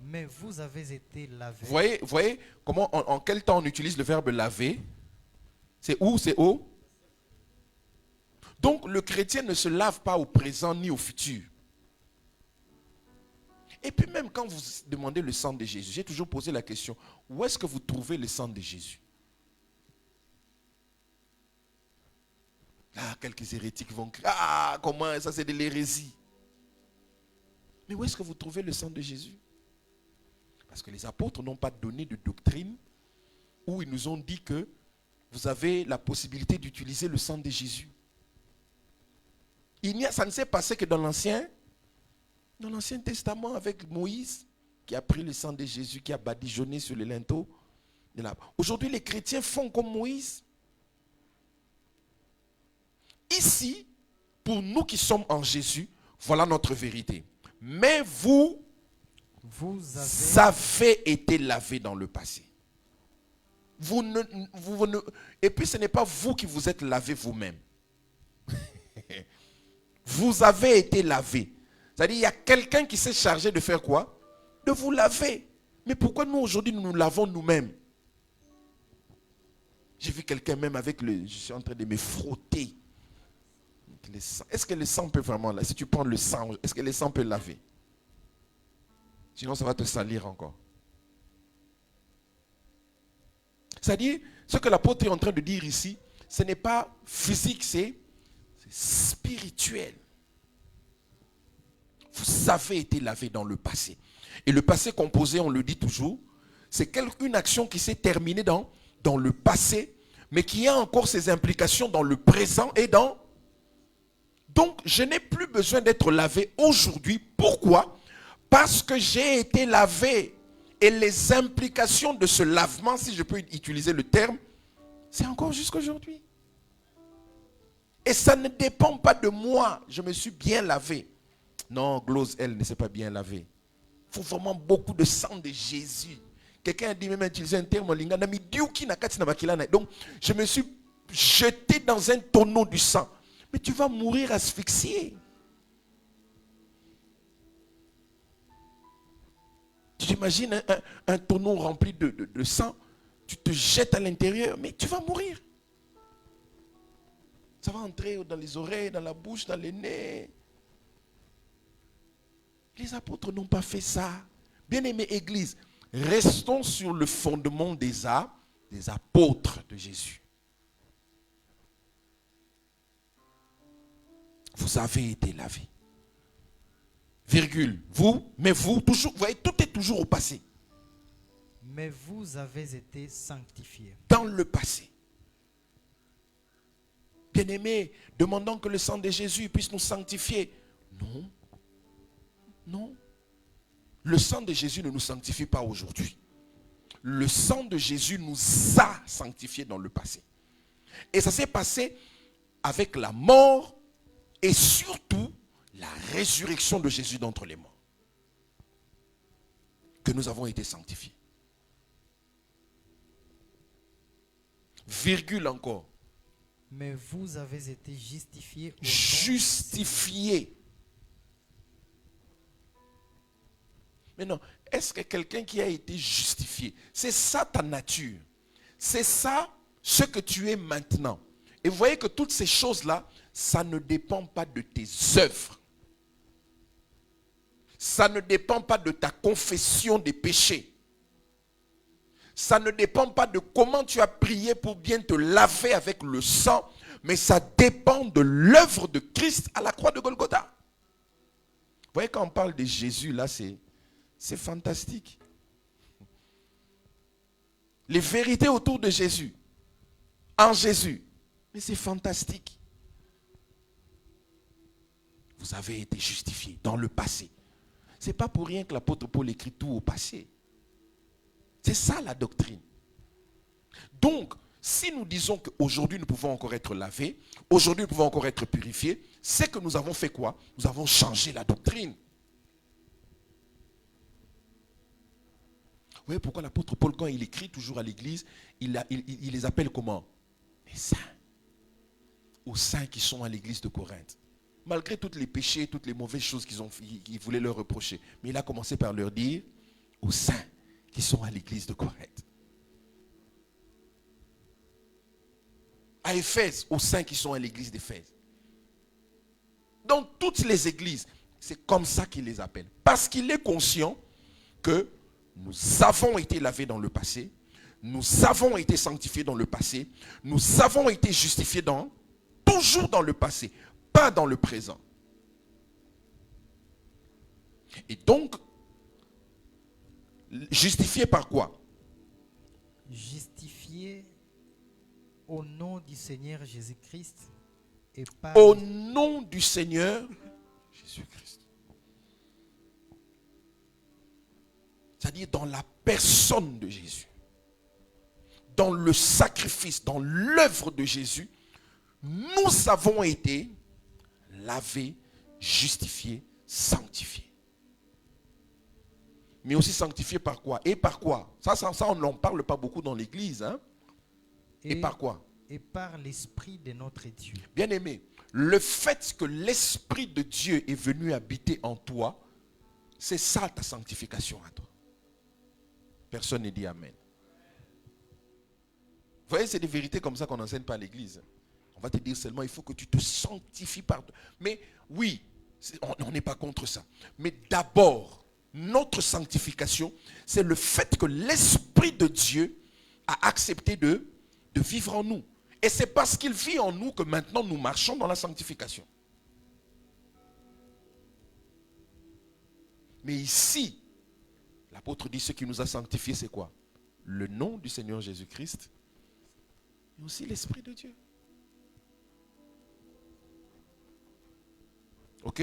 Mais vous avez été lavés. Voyez comment, en quel temps on utilise le verbe laver? C'est où? C'est où? Donc le chrétien ne se lave pas au présent ni au futur. Et puis même quand vous demandez le sang de Jésus, j'ai toujours posé la question, où est-ce que vous trouvez le sang de Jésus? Là, quelques hérétiques vont crier, ah, comment ça c'est de l'hérésie. Mais où est-ce que vous trouvez le sang de Jésus? Parce que les apôtres n'ont pas donné de doctrine où ils nous ont dit que vous avez la possibilité d'utiliser le sang de Jésus. Ça ne s'est passé que dans l'Ancien Testament avec Moïse qui a pris le sang de Jésus, qui a badigeonné sur le linteau. Aujourd'hui, les chrétiens font comme Moïse. Ici, pour nous qui sommes en Jésus, voilà notre vérité. Mais vous avez été lavés dans le passé. Et puis ce n'est pas vous qui vous êtes lavé vous-même. Vous avez été lavé. C'est-à-dire il y a quelqu'un qui s'est chargé de faire quoi? De vous laver. Mais pourquoi nous aujourd'hui nous nous lavons nous-mêmes? J'ai vu quelqu'un même avec je suis en train de me frotter. Est-ce que le sang peut vraiment laver? Si tu prends le sang, est-ce que le sang peut laver? Sinon ça va te salir encore. C'est-à-dire, ce que l'apôtre est en train de dire ici, ce n'est pas physique, c'est spirituel. Vous avez été lavé dans le passé. Et le passé composé, on le dit toujours, c'est une action qui s'est terminée dans le passé, mais qui a encore ses implications dans le présent et dans... Donc, je n'ai plus besoin d'être lavé aujourd'hui. Pourquoi? Parce que j'ai été lavé. Et les implications de ce lavement, si je peux utiliser le terme, c'est encore jusqu'aujourd'hui. Et ça ne dépend pas de moi. Je me suis bien lavé. Non, Glose, elle ne s'est pas bien lavée. Il faut vraiment beaucoup de sang de Jésus. Quelqu'un a dit même utiliser un terme en lingala. Donc, je me suis jeté dans un tonneau du sang. Mais tu vas mourir asphyxié. Tu t'imagines un tonneau rempli de sang, tu te jettes à l'intérieur, mais tu vas mourir. Ça va entrer dans les oreilles, dans la bouche, dans les nez. Les apôtres n'ont pas fait ça. Bien-aimée Église, restons sur le fondement des apôtres de Jésus. Vous avez été lavés. Virgule, mais vous, toujours, vous voyez, tout est toujours au passé. Mais vous avez été sanctifiés. Dans le passé. Bien-aimés, demandons que le sang de Jésus puisse nous sanctifier. Non. Non. Le sang de Jésus ne nous sanctifie pas aujourd'hui. Le sang de Jésus nous a sanctifiés dans le passé. Et ça s'est passé avec la mort et surtout la résurrection de Jésus d'entre les morts. Que nous avons été sanctifiés. Virgule encore. Mais vous avez été justifiés. Justifiés. Mais non, est-ce que quelqu'un qui a été justifié, c'est ça ta nature? C'est ça ce que tu es maintenant. Et vous voyez que toutes ces choses-là, ça ne dépend pas de tes œuvres. Ça ne dépend pas de ta confession des péchés. Ça ne dépend pas de comment tu as prié pour bien te laver avec le sang, mais ça dépend de l'œuvre de Christ à la croix de Golgotha. Vous voyez, quand on parle de Jésus, là, c'est fantastique. Les vérités autour de Jésus, en Jésus, mais c'est fantastique. Vous avez été justifiés dans le passé. Ce n'est pas pour rien que l'apôtre Paul écrit tout au passé. C'est ça la doctrine. Donc, si nous disons qu'aujourd'hui nous pouvons encore être lavés, aujourd'hui nous pouvons encore être purifiés, c'est que nous avons fait quoi? Nous avons changé la doctrine. Vous voyez pourquoi l'apôtre Paul, quand il écrit toujours à l'église, il les appelle comment? Les saints. Aux saints qui sont à l'église de Corinthe. Malgré tous les péchés, toutes les mauvaises choses qu'ils voulaient leur reprocher. Mais il a commencé par leur dire, aux saints qui sont à l'église de Corinthe. À Éphèse, aux saints qui sont à l'église d'Éphèse. Dans toutes les églises, c'est comme ça qu'il les appelle. Parce qu'il est conscient que nous avons été lavés dans le passé, nous avons été sanctifiés dans le passé, nous avons été justifiés toujours dans le passé, pas dans le présent. Et donc, justifiés par quoi? Justifiés au nom du Seigneur Jésus-Christ et par Au nom du Seigneur Jésus-Christ. C'est-à-dire dans la personne de Jésus. Dans le sacrifice, dans l'œuvre de Jésus, nous avons été lavés, justifiés, sanctifiés. Mais aussi sanctifiés par quoi? Et par quoi? Ça on n'en parle pas beaucoup dans l'église. Hein? Et par quoi? Et par l'Esprit de notre Dieu. Bien-aimé, le fait que l'Esprit de Dieu est venu habiter en toi, c'est ça ta sanctification à toi. Personne ne dit Amen. Vous voyez, c'est des vérités comme ça qu'on n'enseigne pas à l'église. On va te dire seulement, il faut que tu te sanctifies par toi. Mais oui, on n'est pas contre ça. Mais d'abord, notre sanctification, c'est le fait que l'Esprit de Dieu a accepté de vivre en nous. Et c'est parce qu'il vit en nous que maintenant nous marchons dans la sanctification. Mais ici, l'apôtre dit ce qui nous a sanctifiés, c'est quoi? Le nom du Seigneur Jésus-Christ et aussi l'Esprit de Dieu. Ok?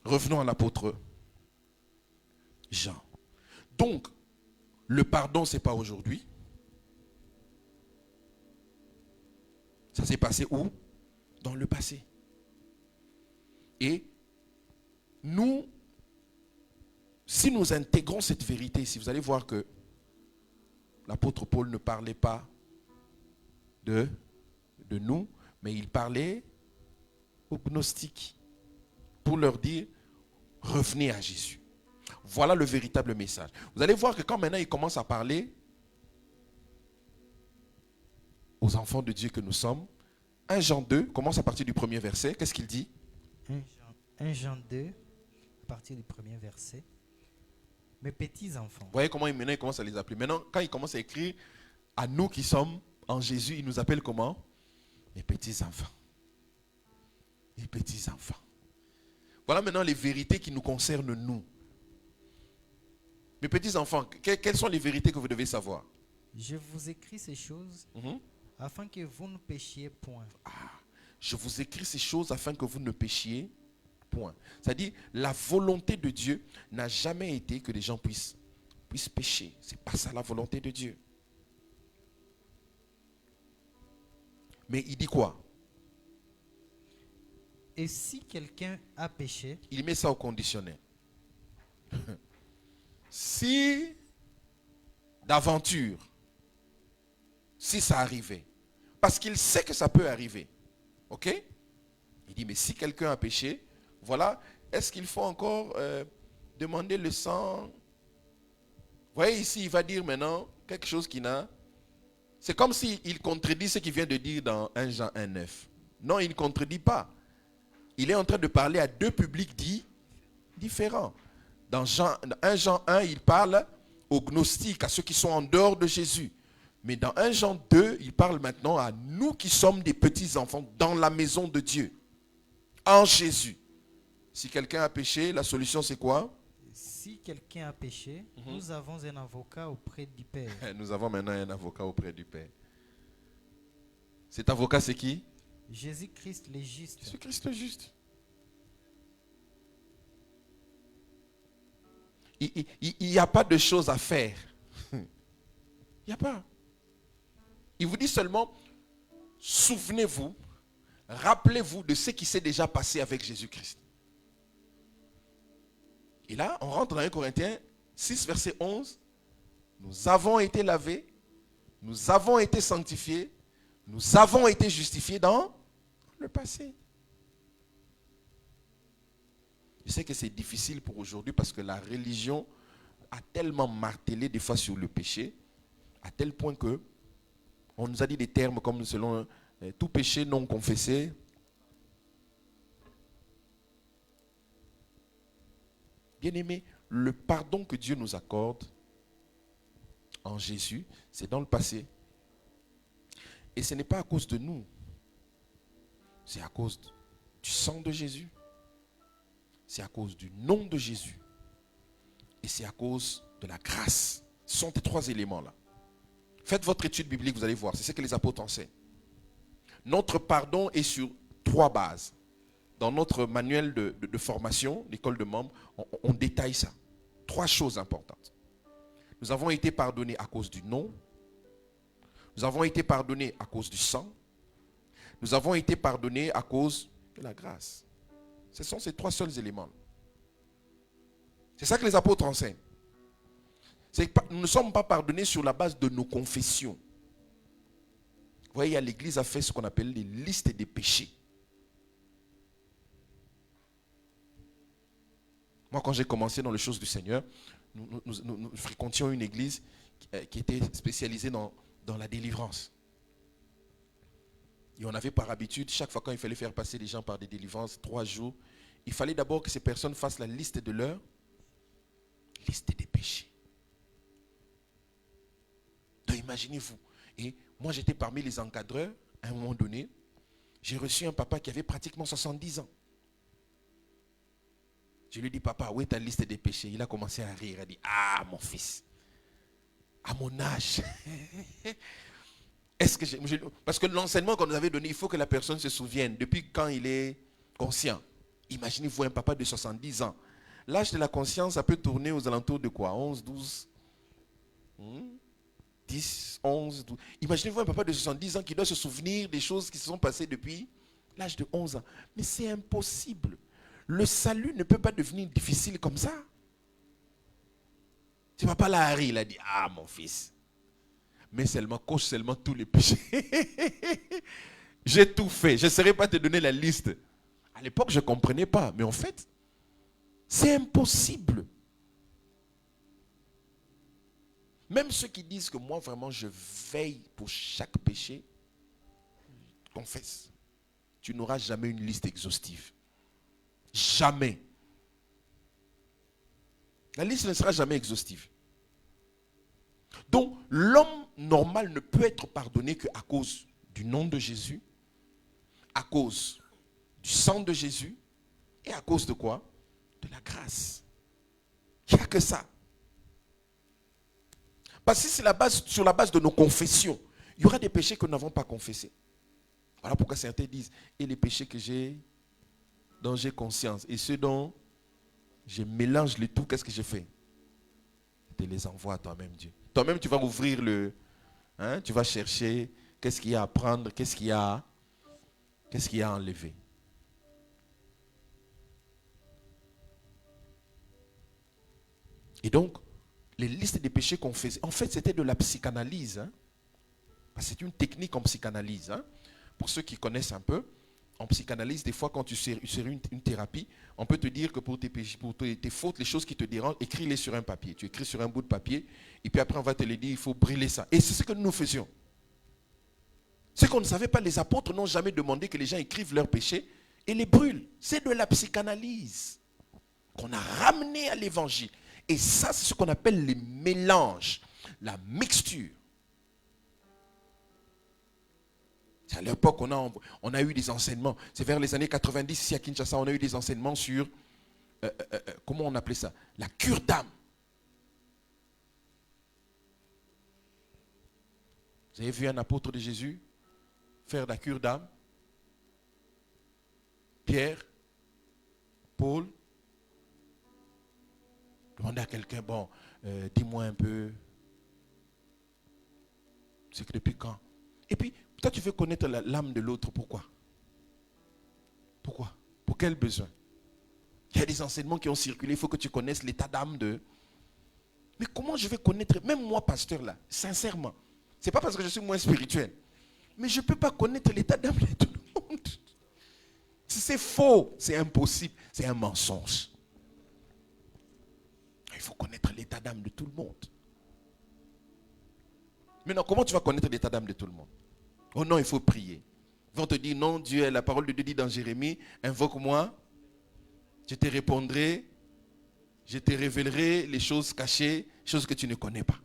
Revenons à l'apôtre Jean. Donc, le pardon, ce n'est pas aujourd'hui. Ça s'est passé où? Dans le passé. Et nous, si nous intégrons cette vérité, si vous allez voir que l'apôtre Paul ne parlait pas de nous, mais il parlait aux gnostiques pour leur dire, revenez à Jésus. Voilà le véritable message. Vous allez voir que quand maintenant il commence à parler aux enfants de Dieu que nous sommes, 1 Jean 2 commence à partir du premier verset. Qu'est-ce qu'il dit? 1 Jean 2, à partir du premier verset. Mes petits enfants. Vous voyez comment maintenant il commence à les appeler. Maintenant, quand il commence à écrire à nous qui sommes en Jésus, il nous appelle comment? Mes petits enfants. Mes petits enfants. Voilà maintenant les vérités qui nous concernent nous. Mes petits enfants, quelles sont les vérités que vous devez savoir? Je vous écris ces choses afin que vous ne péchiez point. Je vous écris ces choses afin que vous ne péchiez point. C'est-à-dire, la volonté de Dieu n'a jamais été que les gens puissent pécher. Ce n'est pas ça la volonté de Dieu. Mais il dit quoi? Et si quelqu'un a péché, il met ça au conditionnel. Si d'aventure, si ça arrivait, parce qu'il sait que ça peut arriver, ok? Il dit, mais si quelqu'un a péché, voilà, est-ce qu'il faut encore demander le sang? Vous voyez ici, il va dire maintenant quelque chose qui n'a... C'est comme s'il contredit ce qu'il vient de dire dans 1 Jean 1,9. Non, il ne contredit pas. Il est en train de parler à deux publics différents. Dans 1 Jean 1, il parle aux gnostiques, à ceux qui sont en dehors de Jésus. Mais dans 1 Jean 2, il parle maintenant à nous qui sommes des petits-enfants dans la maison de Dieu, en Jésus. Si quelqu'un a péché, la solution c'est quoi? Si quelqu'un a péché, nous avons un avocat auprès du Père. Nous avons maintenant un avocat auprès du Père. Cet avocat c'est qui? Jésus-Christ le juste. Jésus-Christ le juste. Il n'y a pas de choses à faire. Il n'y a pas. Il vous dit seulement, souvenez-vous, rappelez-vous de ce qui s'est déjà passé avec Jésus-Christ. Et là, on rentre dans 1 Corinthiens 6, verset 11. Nous avons été lavés, nous avons été sanctifiés, nous avons été justifiés dans le passé. Je sais que c'est difficile pour aujourd'hui parce que la religion a tellement martelé des fois sur le péché, à tel point que on nous a dit des termes comme selon tout péché non confessé. Bien-aimé, le pardon que Dieu nous accorde en Jésus, c'est dans le passé. Et ce n'est pas à cause de nous. C'est à cause du sang de Jésus. C'est à cause du nom de Jésus. Et c'est à cause de la grâce. Ce sont ces trois éléments-là. Faites votre étude biblique, vous allez voir. C'est ce que les apôtres enseignent. Notre pardon est sur trois bases. Dans notre manuel de formation, l'école de membres, on détaille ça. Trois choses importantes. Nous avons été pardonnés à cause du nom. Nous avons été pardonnés à cause du sang. Nous avons été pardonnés à cause de la grâce. Ce sont ces trois seuls éléments. C'est ça que les apôtres enseignent. Nous ne sommes pas pardonnés sur la base de nos confessions. Vous voyez, l'Église a fait ce qu'on appelle les listes des péchés. Moi, quand j'ai commencé dans les choses du Seigneur, nous fréquentions une église qui était spécialisée dans la délivrance. Et on avait par habitude, chaque fois quand il fallait faire passer les gens par des délivrances, 3 jours, il fallait d'abord que ces personnes fassent la liste de leur liste des péchés. Donc imaginez-vous. Et moi j'étais parmi les encadreurs, à un moment donné, j'ai reçu un papa qui avait pratiquement 70 ans. Je lui ai dit, papa, où est ta liste des péchés? Il a commencé à rire. Il a dit, ah, mon fils, à mon âge. Parce que l'enseignement qu'on nous avait donné, il faut que la personne se souvienne depuis quand il est conscient. Imaginez-vous un papa de 70 ans. L'âge de la conscience, ça peut tourner aux alentours de quoi? 11, 12, 10, 11, 12. Imaginez-vous un papa de 70 ans qui doit se souvenir des choses qui se sont passées depuis l'âge de 11 ans. Mais c'est impossible. Le salut ne peut pas devenir difficile comme ça. Ce papa là Harry, il a dit, ah mon fils, mais seulement, coche seulement tous les péchés. J'ai tout fait, je ne saurais pas te donner la liste. À l'époque, je ne comprenais pas, mais en fait, c'est impossible. Même ceux qui disent que moi, vraiment, je veille pour chaque péché, confesse, tu n'auras jamais une liste exhaustive. Jamais. La liste ne sera jamais exhaustive. Donc, l'homme normal ne peut être pardonné qu'à cause du nom de Jésus, à cause du sang de Jésus, et à cause de quoi? De la grâce. Il n'y a que ça. Parce que c'est sur la base de nos confessions. Il y aura des péchés que nous n'avons pas confessés. Voilà pourquoi certains disent, et les péchés dont j'ai conscience, et ceux dont je mélange le tout, qu'est-ce que je fais? Je te les envoie à toi-même, Dieu. Toi-même, tu vas ouvrir tu vas chercher qu'est-ce qu'il y a à prendre, qu'est-ce qu'il y a à enlever. Et donc, les listes des péchés qu'on faisait, en fait, c'était de la psychanalyse. C'est une technique en psychanalyse. Pour ceux qui connaissent un peu, en psychanalyse, des fois, quand tu sais une thérapie, on peut te dire que pour tes péchés, pour tes fautes, les choses qui te dérangent, écris-les sur un papier. Tu écris sur un bout de papier, et puis après, on va te le dire, il faut brûler ça. Et c'est ce que nous faisions. Ce qu'on ne savait pas, les apôtres n'ont jamais demandé que les gens écrivent leurs péchés et les brûlent. C'est de la psychanalyse qu'on a ramené à l'évangile. Et ça, c'est ce qu'on appelle les mélanges, la mixture. À l'époque, on a eu des enseignements. C'est vers les années 90, ici à Kinshasa, on a eu des enseignements sur, comment on appelait ça? La cure d'âme. Vous avez vu un apôtre de Jésus faire la cure d'âme? Pierre, Paul. Demandez à quelqu'un, bon, dis-moi un peu. C'est que depuis quand? Et puis, toi, tu veux connaître l'âme de l'autre, pourquoi? Pourquoi? Pour quel besoin? Il y a des enseignements qui ont circulé, il faut que tu connaisses l'état d'âme de... Mais comment je vais connaître, même moi, pasteur, là, sincèrement, ce n'est pas parce que je suis moins spirituel, mais je ne peux pas connaître l'état d'âme de tout le monde. C'est faux, c'est impossible, c'est un mensonge. Il faut connaître l'état d'âme de tout le monde. Maintenant, comment tu vas connaître l'état d'âme de tout le monde? Oh non, il faut prier. Ils vont te dire, non, Dieu, la parole de Dieu dit dans Jérémie, invoque-moi, je te répondrai, je te révélerai les choses cachées, choses que tu ne connais pas.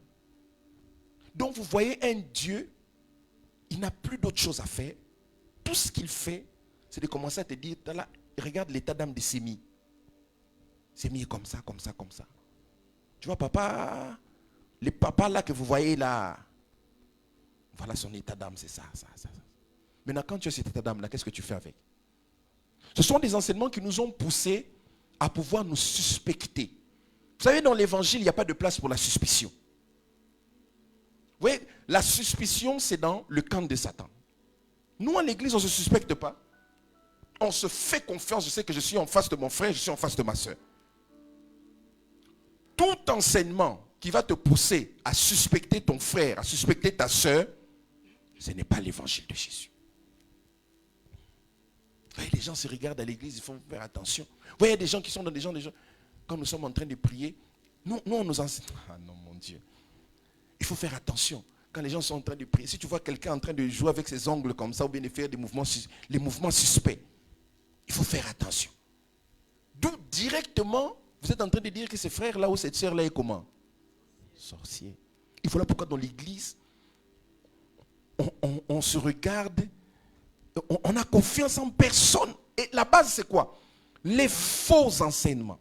Donc vous voyez un Dieu, il n'a plus d'autre chose à faire. Tout ce qu'il fait, c'est de commencer à te dire, là, regarde l'état d'âme de Sémi. Sémi est comme ça, comme ça, comme ça. Tu vois, papa, les papas là que vous voyez là, voilà son état d'âme, c'est ça, ça, ça. Maintenant, quand tu as cet état d'âme là, qu'est-ce que tu fais avec? Ce sont des enseignements qui nous ont poussés à pouvoir nous suspecter. Vous savez, dans l'évangile, il n'y a pas de place pour la suspicion. Vous voyez, la suspicion, c'est dans le camp de Satan. Nous, à l'église, on ne se suspecte pas. On se fait confiance. Je sais que je suis en face de mon frère, je suis en face de ma soeur. Tout enseignement qui va te pousser à suspecter ton frère, à suspecter ta soeur, ce n'est pas l'évangile de Jésus. Vous voyez, les gens se regardent à l'église, il faut faire attention. Vous voyez, il y a des gens qui sont dans des gens, quand nous sommes en train de prier, nous on nous enseigne. Ah non, mon Dieu. Il faut faire attention. Quand les gens sont en train de prier, si tu vois quelqu'un en train de jouer avec ses ongles comme ça, ou bien de faire des mouvements, les mouvements suspects, il faut faire attention. D'où directement, vous êtes en train de dire que ce frère-là ou cette sœur-là est comment? Sorcier. Et voilà pourquoi dans l'église, on se regarde, on a confiance en personne. Et la base, c'est quoi? Les faux enseignements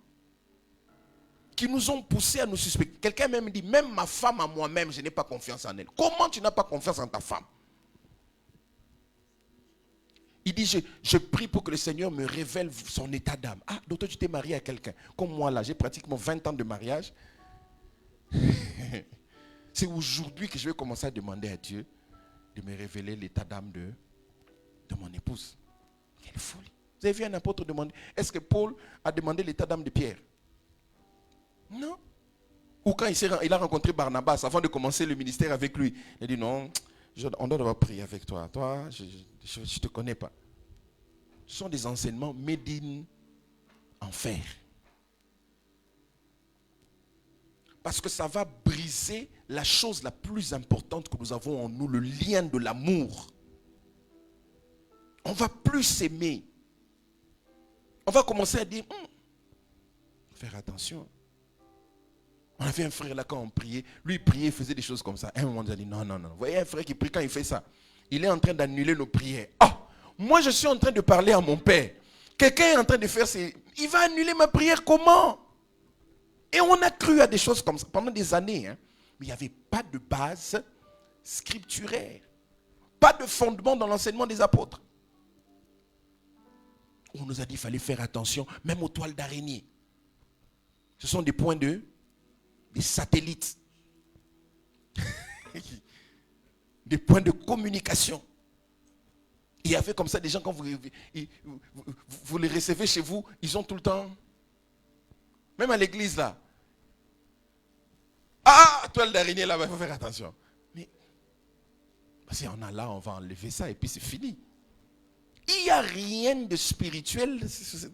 qui nous ont poussés à nous suspecter. Quelqu'un même dit, même ma femme à moi-même, je n'ai pas confiance en elle. Comment tu n'as pas confiance en ta femme? Il dit, je prie pour que le Seigneur me révèle son état d'âme. Ah, donc toi tu t'es marié à quelqu'un. Comme moi là, j'ai pratiquement 20 ans de mariage. C'est aujourd'hui que je vais commencer à demander à Dieu de me révéler l'état d'âme de mon épouse. Quelle folie. Vous avez vu un apôtre demander, est-ce que Paul a demandé l'état d'âme de Pierre? Non. Ou quand il a rencontré Barnabas, avant de commencer le ministère avec lui, il a dit non, on doit devoir prier avec toi. Toi, je ne te connais pas. Ce sont des enseignements made in enfer. Parce que ça va briser la chose la plus importante que nous avons en nous, le lien de l'amour. On ne va plus s'aimer. On va commencer à dire, faire attention. On avait un frère là quand on priait, lui il priait, il faisait des choses comme ça. À un moment on a dit non. Vous voyez un frère qui prie, quand il fait ça, il est en train d'annuler nos prières. Ah, moi je suis en train de parler à mon père. Quelqu'un est en train de faire il va annuler ma prière comment? Et on a cru à des choses comme ça pendant des années. Mais il n'y avait pas de base scripturaire. Pas de fondement dans l'enseignement des apôtres. On nous a dit qu'il fallait faire attention, même aux toiles d'araignée. Ce sont des points des satellites. Des points de communication. Il y avait comme ça des gens, quand vous les recevez chez vous, ils ont tout le temps, même à l'église là. Ah, toile d'araignée là, il faut faire attention. Mais parce qu'on a là, on va enlever ça et puis c'est fini. Il n'y a rien de spirituel, c'est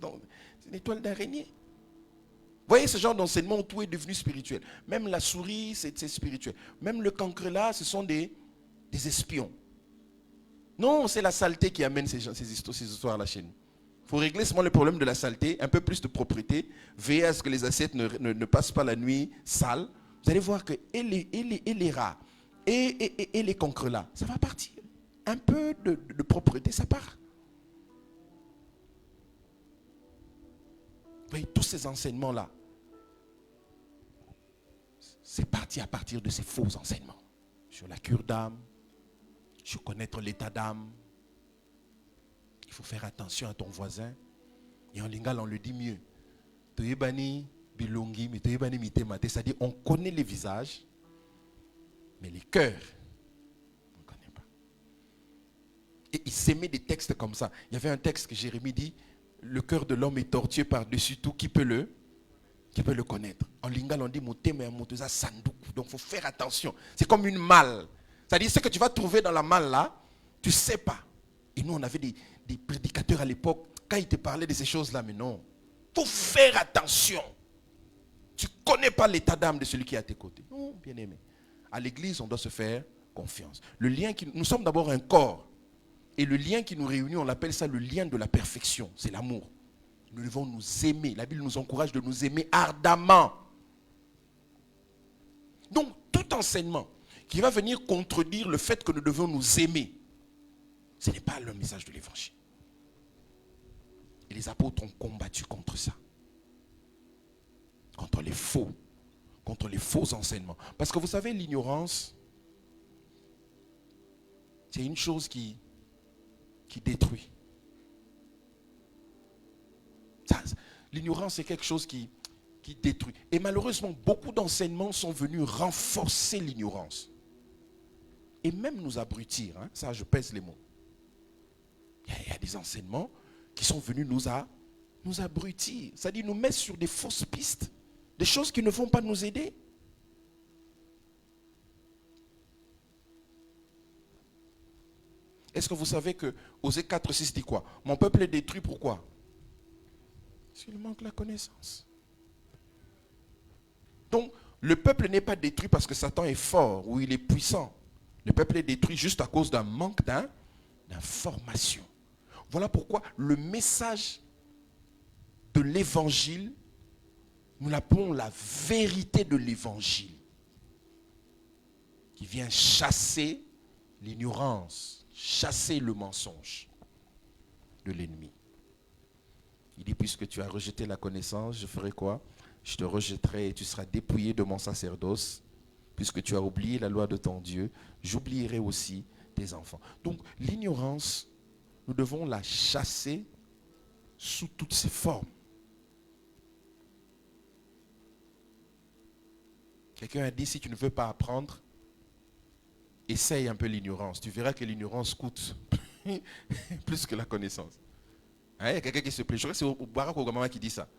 une toile d'araignée. Vous voyez ce genre d'enseignement où tout est devenu spirituel. Même la souris, c'est spirituel. Même le cancre là, ce sont des espions. Non, c'est la saleté qui amène ces histoires-là chez nous. Il faut régler seulement le problème de la saleté, un peu plus de propreté, veiller à ce que les assiettes ne passent pas la nuit sales. Vous allez voir que et les rats et les cancres là, ça va partir. Un peu de propreté, ça part. Vous voyez, tous ces enseignements-là, c'est parti à partir de ces faux enseignements. Sur la cure d'âme, sur connaître l'état d'âme. Il faut faire attention à ton voisin. Et en lingala, on le dit mieux. C'est-à-dire, on connaît les visages, mais les cœurs, on ne connaît pas. Et il s'aimait des textes comme ça. Il y avait un texte que Jérémie dit, le cœur de l'homme est tortueux par-dessus tout, qui peut le connaître. En lingala, on dit, donc il faut faire attention. C'est comme une malle. C'est-à-dire, ce que tu vas trouver dans la malle là, tu ne sais pas. Et nous, on avait des prédicateurs à l'époque, quand ils te parlaient de ces choses-là, mais non. Il faut faire attention. Tu connais pas l'état d'âme de celui qui est à tes côtés. Non, bien aimé. À l'église, on doit se faire confiance. Nous sommes d'abord un corps. Et le lien qui nous réunit, on appelle ça le lien de la perfection. C'est l'amour. Nous devons nous aimer. La Bible nous encourage de nous aimer ardemment. Donc, tout enseignement qui va venir contredire le fait que nous devons nous aimer, ce n'est pas le message de l'évangile. Et les apôtres ont combattu contre ça. Contre les faux enseignements. Parce que vous savez, l'ignorance, c'est une chose qui détruit. L'ignorance, c'est quelque chose qui détruit. Et malheureusement, beaucoup d'enseignements sont venus renforcer l'ignorance. Et même nous abrutir. Hein, ça, je pèse les mots. Il y a des enseignements qui sont venus nous abrutir. C'est-à-dire nous mettre sur des fausses pistes. Des choses qui ne vont pas nous aider. Est-ce que vous savez que Osée 4:6 dit quoi? Mon peuple est détruit, pourquoi? Parce qu'il manque la connaissance. Donc, le peuple n'est pas détruit parce que Satan est fort ou il est puissant. Le peuple est détruit juste à cause d'un manque d'information. Voilà pourquoi le message de l'évangile, nous l'appelons la vérité de l'évangile, qui vient chasser l'ignorance, chasser le mensonge de l'ennemi. Il dit, puisque tu as rejeté la connaissance, je ferai quoi? Je te rejetterai et tu seras dépouillé de mon sacerdoce. Puisque tu as oublié la loi de ton Dieu, j'oublierai aussi tes enfants. Donc l'ignorance, nous devons la chasser sous toutes ses formes. Quelqu'un a dit, si tu ne veux pas apprendre, essaye un peu l'ignorance. Tu verras que l'ignorance coûte plus que la connaissance. Hein, il y a quelqu'un qui se plaint. Je crois que c'est Barack Obama qui dit ça.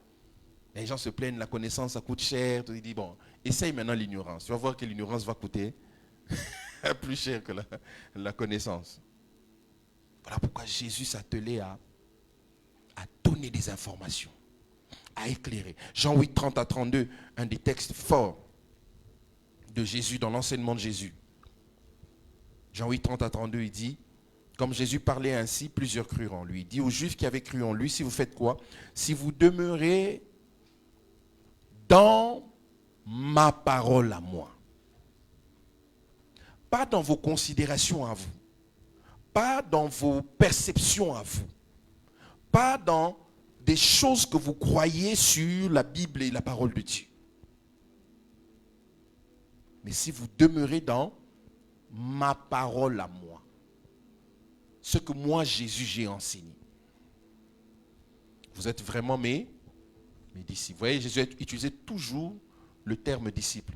Les gens se plaignent, la connaissance, ça coûte cher. Il dit, bon, essaye maintenant l'ignorance. Tu vas voir que l'ignorance va coûter plus cher que la connaissance. Voilà pourquoi Jésus s'attelait à donner des informations, à éclairer. Jean 8, 30 à 32, un des textes forts de Jésus, dans l'enseignement de Jésus. Jean 8, 30 à 32, il dit, comme Jésus parlait ainsi, plusieurs crurent en lui. Il dit aux Juifs qui avaient cru en lui, si vous faites quoi? Si vous demeurez dans ma parole à moi. Pas dans vos considérations à vous. Pas dans vos perceptions à vous. Pas dans des choses que vous croyez sur la Bible et la parole de Dieu. Mais si vous demeurez dans ma parole à moi. Ce que moi, Jésus, j'ai enseigné. Vous êtes vraiment mes disciples. Vous voyez, Jésus utilisait toujours le terme disciple.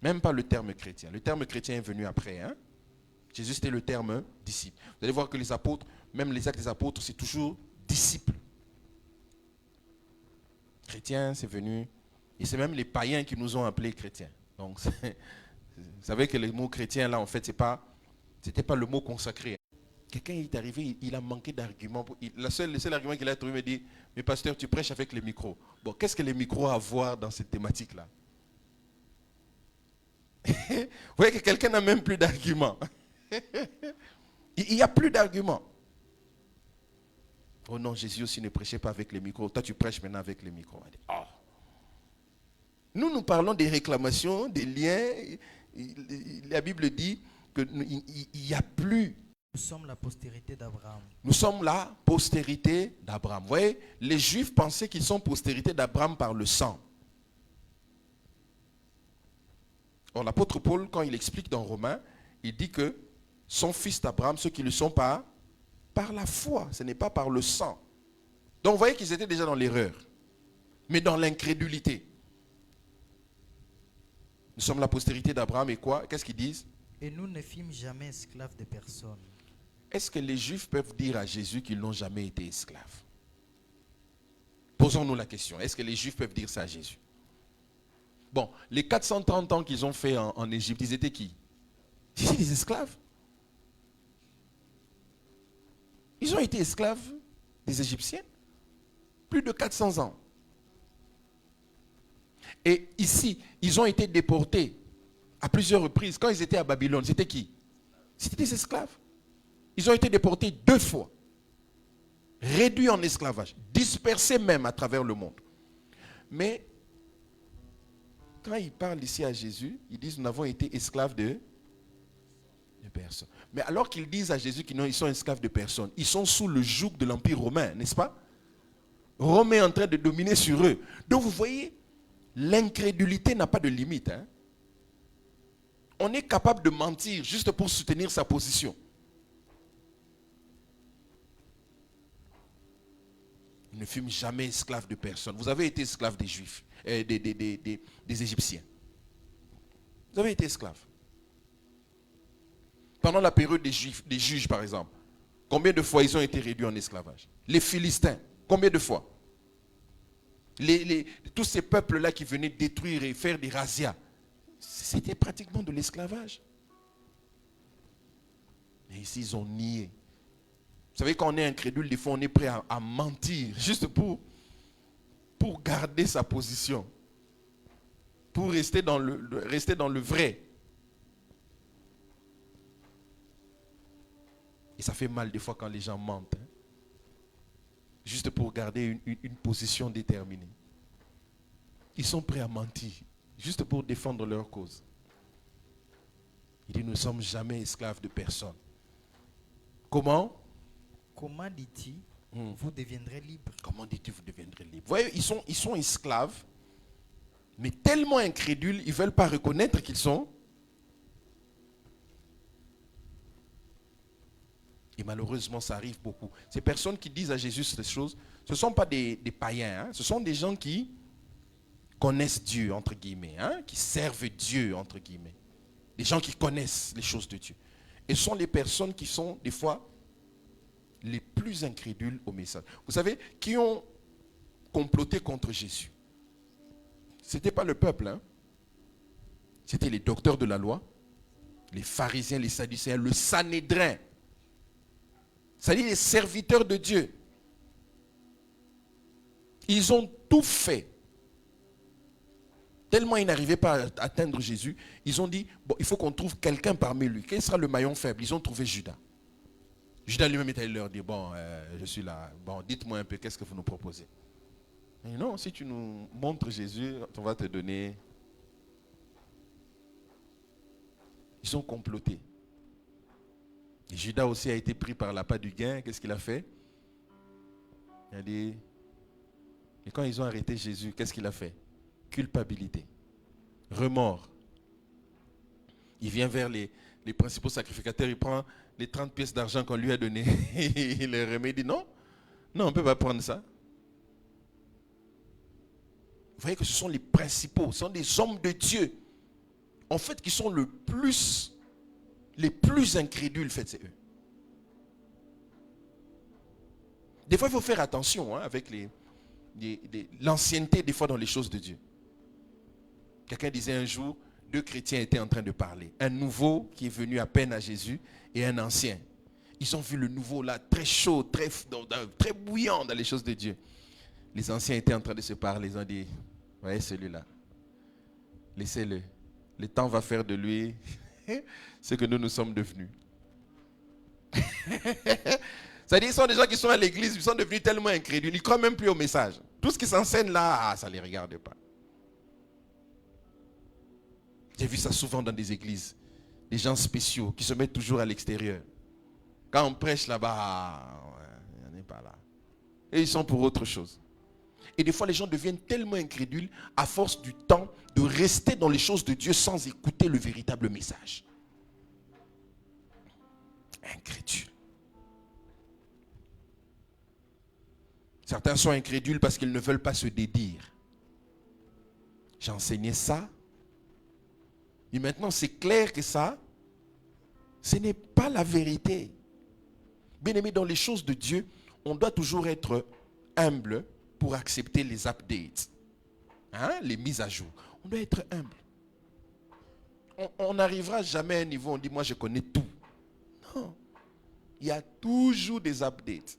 Même pas le terme chrétien. Le terme chrétien est venu après. Hein? Jésus, c'était le terme disciple. Vous allez voir que les apôtres, même les actes des apôtres, c'est toujours disciple. Chrétien, c'est venu. Et c'est même les païens qui nous ont appelés chrétiens. Donc, vous savez que le mot chrétien, là, en fait, c'était pas le mot consacré. Quelqu'un est arrivé, il a manqué d'arguments. Le seul argument qu'il a trouvé, il me dit, mais pasteur, tu prêches avec les micros. Bon, qu'est-ce que les micros ont à voir dans cette thématique-là? Vous voyez que quelqu'un n'a même plus d'arguments. Il n'y a plus d'arguments. Oh non, Jésus aussi ne prêchait pas avec les micros. Toi, tu prêches maintenant avec les micros. Oh. Nous parlons des réclamations, des liens. La Bible dit qu'il n'y a plus. Nous sommes la postérité d'Abraham. Nous sommes la postérité d'Abraham. Vous voyez, les Juifs pensaient qu'ils sont postérité d'Abraham par le sang. Or, l'apôtre Paul, quand il explique dans Romains, il dit que son fils d'Abraham, ceux qui le sont par la foi, ce n'est pas par le sang. Donc, vous voyez qu'ils étaient déjà dans l'erreur, mais dans l'incrédulité. Nous sommes la postérité d'Abraham et quoi? Qu'est-ce qu'ils disent? Et nous ne fîmes jamais esclaves de personne. Est-ce que les Juifs peuvent dire à Jésus qu'ils n'ont jamais été esclaves? Posons-nous la question. Est-ce que les Juifs peuvent dire ça à Jésus? Bon, les 430 ans qu'ils ont fait en Égypte, ils étaient qui? Ils étaient des esclaves. Ils ont été esclaves des Égyptiens. Plus de 400 ans. Et ici, ils ont été déportés à plusieurs reprises. Quand ils étaient à Babylone, c'était qui? C'était des esclaves. Ils ont été déportés 2 fois. Réduits en esclavage. Dispersés même à travers le monde. Mais quand ils parlent ici à Jésus, ils disent nous avons été esclaves de personne. Mais alors qu'ils disent à Jésus qu'ils sont esclaves de personne, ils sont sous le joug de l'Empire romain, n'est-ce pas? Rome est en train de dominer sur eux. Donc vous voyez, l'incrédulité n'a pas de limite. Hein? On est capable de mentir juste pour soutenir sa position. Ils ne fûmes jamais esclaves de personne. Vous avez été esclaves des Juifs, des Égyptiens. Vous avez été esclaves. Pendant la période des juges, par exemple, combien de fois ils ont été réduits en esclavage? Les Philistins, combien de fois? Tous ces peuples-là qui venaient détruire et faire des razzias, c'était pratiquement de l'esclavage. Et ici, ils ont nié. Vous savez, quand on est incrédule, des fois, on est prêt à mentir, juste pour garder sa position, pour rester dans le vrai. Et ça fait mal des fois quand les gens mentent. Hein? Juste pour garder une position déterminée. Ils sont prêts à mentir. Juste pour défendre leur cause. Il dit, nous ne sommes jamais esclaves de personne. Comment? Comment dit-il, vous deviendrez libre? Comment dit-il, vous deviendrez libre? Vous voyez, ils sont esclaves, mais tellement incrédules, ils ne veulent pas reconnaître qu'ils sont. Et malheureusement, ça arrive beaucoup. Ces personnes qui disent à Jésus ces choses, ce ne sont pas des païens. Hein? Ce sont des gens qui connaissent Dieu, entre guillemets. Hein? Qui servent Dieu, entre guillemets. Des gens qui connaissent les choses de Dieu. Et ce sont les personnes qui sont, des fois, les plus incrédules au message. Vous savez, qui ont comploté contre Jésus. Ce n'était pas le peuple. Hein? C'était les docteurs de la loi, les pharisiens, les sadducéens, le Sanhédrin. C'est-à-dire les serviteurs de Dieu. Ils ont tout fait. Tellement ils n'arrivaient pas à atteindre Jésus, ils ont dit, bon, il faut qu'on trouve quelqu'un parmi lui. Quel sera le maillon faible? Ils ont trouvé Judas. Judas lui-même est allé leur dire, bon, je suis là. Bon, dites-moi un peu, qu'est-ce que vous nous proposez? Et non, si tu nous montres Jésus, on va te donner. Ils ont comploté. Et Judas aussi a été pris par l'appât du gain. Qu'est-ce qu'il a fait? Il a dit... Et quand ils ont arrêté Jésus, qu'est-ce qu'il a fait? Culpabilité. Remords. Il vient vers les principaux sacrificateurs, il prend les 30 pièces d'argent qu'on lui a données. Il les remet, il dit non, on ne peut pas prendre ça. Vous voyez que ce sont les principaux, ce sont des hommes de Dieu. En fait, qui sont les plus incrédules, c'est eux. Des fois, il faut faire attention avec l'ancienneté, des fois, dans les choses de Dieu. Quelqu'un disait un jour, 2 chrétiens étaient en train de parler. Un nouveau qui est venu à peine à Jésus et un ancien. Ils ont vu le nouveau là, très chaud, très bouillant dans les choses de Dieu. Les anciens étaient en train de se parler. Ils ont dit, voyez celui-là, laissez-le. Le temps va faire de lui ce que nous sommes devenus. C'est-à-dire, ce sont des gens qui sont à l'église, ils sont devenus tellement incrédules, ils ne croient même plus au message. Tout ce qui s'enseigne là, ça ne les regarde pas. J'ai vu ça souvent dans des églises. Des gens spéciaux qui se mettent toujours à l'extérieur. Quand on prêche là-bas, on n'est pas là. Et ils sont pour autre chose. Et des fois, les gens deviennent tellement incrédules à force du temps de rester dans les choses de Dieu sans écouter le véritable message. Incrédules. Certains sont incrédules parce qu'ils ne veulent pas se dédire. J'ai enseigné ça. Et maintenant, c'est clair que ça, ce n'est pas la vérité. Bien-aimé, dans les choses de Dieu, on doit toujours être humble pour accepter les updates, les mises à jour. On doit être humble. On n'arrivera jamais à un niveau où on dit, moi je connais tout. Non. Il y a toujours des updates.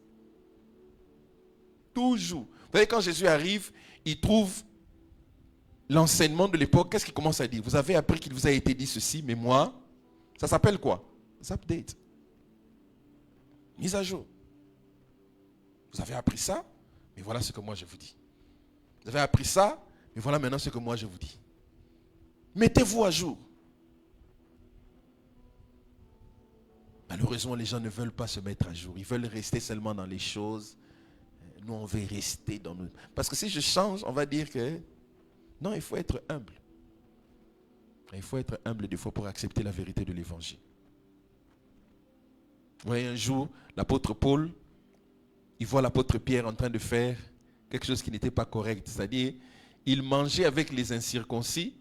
Toujours. Vous voyez, quand Jésus arrive, il trouve l'enseignement de l'époque, qu'est-ce qu'il commence à dire? Vous avez appris qu'il vous a été dit ceci, mais moi, ça s'appelle quoi? Update. Mise à jour. Vous avez appris ça, mais voilà ce que moi je vous dis. Vous avez appris ça, mais voilà maintenant ce que moi je vous dis. Mettez-vous à jour. Malheureusement, les gens ne veulent pas se mettre à jour. Ils veulent rester seulement dans les choses. Nous, on veut rester dans nous. Parce que si je change, on va dire que... Non, il faut être humble. Il faut être humble des fois pour accepter la vérité de l'évangile. Vous voyez, un jour, l'apôtre Paul, il voit l'apôtre Pierre en train de faire quelque chose qui n'était pas correct. C'est-à-dire, il mangeait avec les incirconcis,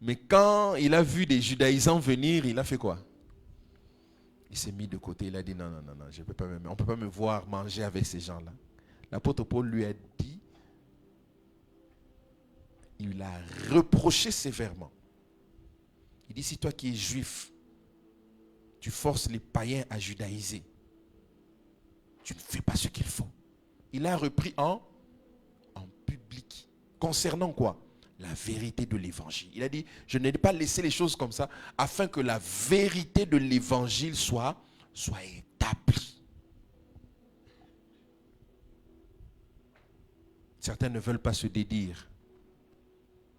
mais quand il a vu des judaïsants venir, il a fait quoi? Il s'est mis de côté, il a dit non, je peux pas on ne peut pas me voir manger avec ces gens-là. L'apôtre Paul lui a dit, il a reproché sévèrement. Il dit, si toi qui es juif, tu forces les païens à judaïser, tu ne fais pas ce qu'il faut. Il a repris en public. Concernant quoi? La vérité de l'évangile. Il a dit, je n'ai pas laissé les choses comme ça, afin que la vérité de l'évangile soit établie. Certains ne veulent pas se dédire.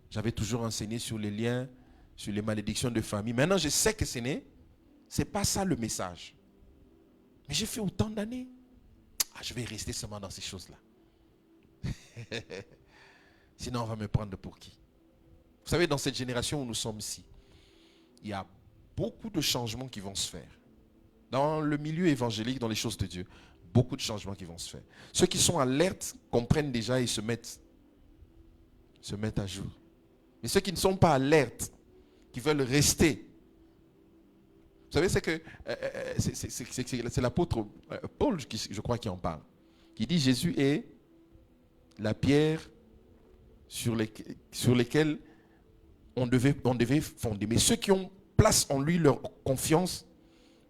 J'avais toujours enseigné sur les liens, sur les malédictions de famille. Maintenant, je sais que c'est pas ça le message. Mais j'ai fait autant d'années. Je vais rester seulement dans ces choses-là. Sinon, on va me prendre pour qui? Vous savez, dans cette génération où nous sommes ici, il y a beaucoup de changements qui vont se faire. Dans le milieu évangélique, dans les choses de Dieu, beaucoup de changements qui vont se faire. Ceux qui sont alertes comprennent déjà et se mettent à jour. Mais ceux qui ne sont pas alertes, qui veulent rester, vous savez, c'est l'apôtre Paul, je crois, qui en parle. Qui dit, Jésus est la pierre sur lesquelles on devait fonder. Mais ceux qui ont place en lui leur confiance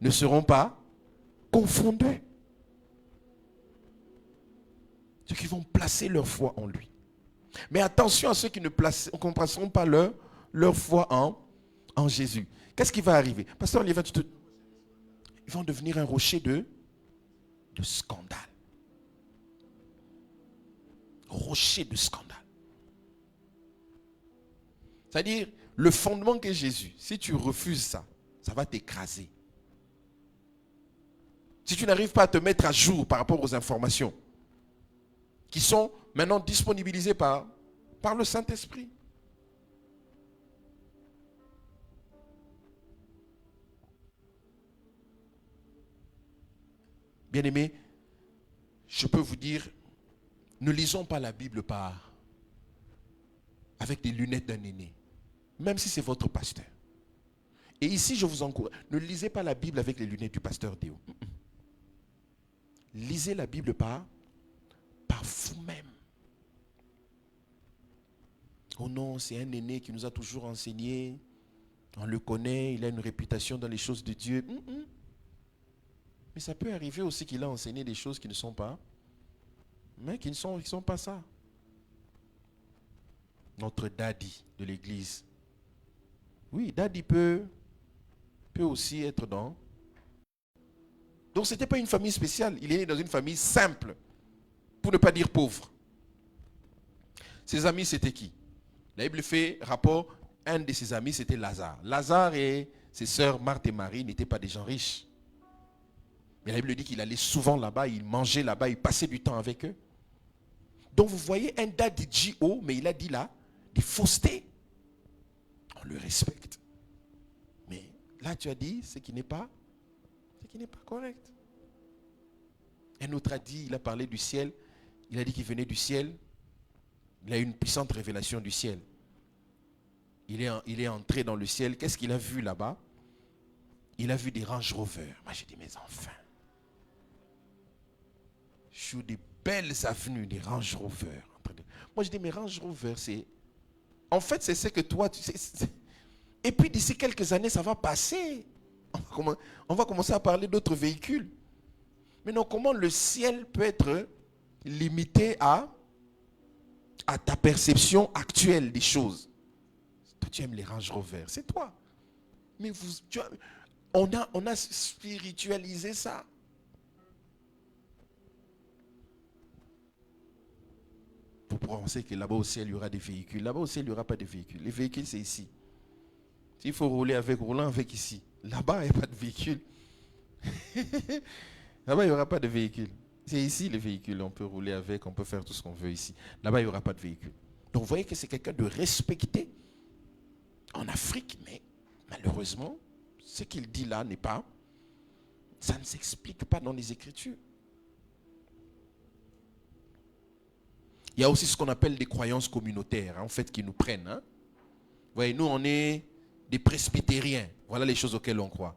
ne seront pas confondus. Ceux qui vont placer leur foi en lui. Mais attention à ceux qui ne placeront pas leur foi en Jésus. Qu'est-ce qui va arriver? Pasteur, ils vont devenir un rocher de scandale. Rocher de scandale. C'est-à-dire, le fondement qu'est Jésus, si tu refuses ça, ça va t'écraser. Si tu n'arrives pas à te mettre à jour par rapport aux informations qui sont maintenant disponibilisées par le Saint-Esprit. Bien-aimés, je peux vous dire, ne lisons pas la Bible avec des lunettes d'un aîné, même si c'est votre pasteur. Et ici, je vous encourage, ne lisez pas la Bible avec les lunettes du pasteur Déo. Lisez la Bible par vous-même. Oh non, c'est un aîné qui nous a toujours enseigné, on le connaît, il a une réputation dans les choses de Dieu. Mais ça peut arriver aussi qu'il a enseigné des choses qui ne sont pas, mais qui ne sont pas ça. Notre daddy de l'église. Oui, daddy peut aussi être dans. Donc ce n'était pas une famille spéciale. Il est né dans une famille simple, pour ne pas dire pauvre. Ses amis, c'était qui? La Bible fait rapport, un de ses amis, c'était Lazare. Lazare et ses sœurs Marthe et Marie n'étaient pas des gens riches. Mais la Bible dit qu'il allait souvent là-bas, il mangeait là-bas, il passait du temps avec eux. Donc vous voyez, un daddy dit haut, mais il a dit là, des faussetés. On le respecte. Mais là, tu as dit ce qui n'est pas correct. Un autre a dit, il a parlé du ciel, il a dit qu'il venait du ciel, il a eu une puissante révélation du ciel. Il est entré dans le ciel, qu'est-ce qu'il a vu là-bas? Il a vu des Range Rover. Moi j'ai dit, mais enfin, sur des belles avenues, des Range Rover. Moi j'ai dit, mais Range Rover, c'est... En fait, c'est ce que toi, tu sais. Et puis d'ici quelques années, ça va passer. On va commencer à parler d'autres véhicules. Mais non, comment le ciel peut être limité à à ta perception actuelle des choses. Toi, tu aimes les Range Rover, c'est toi. Mais on a spiritualisé ça. Pour penser que là-bas au ciel, il y aura des véhicules. Là-bas au ciel, il n'y aura pas de véhicules. Les véhicules, c'est ici. S'il faut rouler avec, roulant avec ici. Là-bas, il n'y a pas de véhicule. Là-bas, il n'y aura pas de véhicule. C'est ici les véhicules. On peut rouler avec, on peut faire tout ce qu'on veut ici. Là-bas, il n'y aura pas de véhicule. Donc, vous voyez que c'est quelqu'un de respecté en Afrique, mais malheureusement, ce qu'il dit là n'est pas, ça ne s'explique pas dans les Écritures. Il y a aussi ce qu'on appelle des croyances communautaires, en fait, qui nous prennent. Vous voyez, nous, on est des presbytériens. Voilà les choses auxquelles on croit.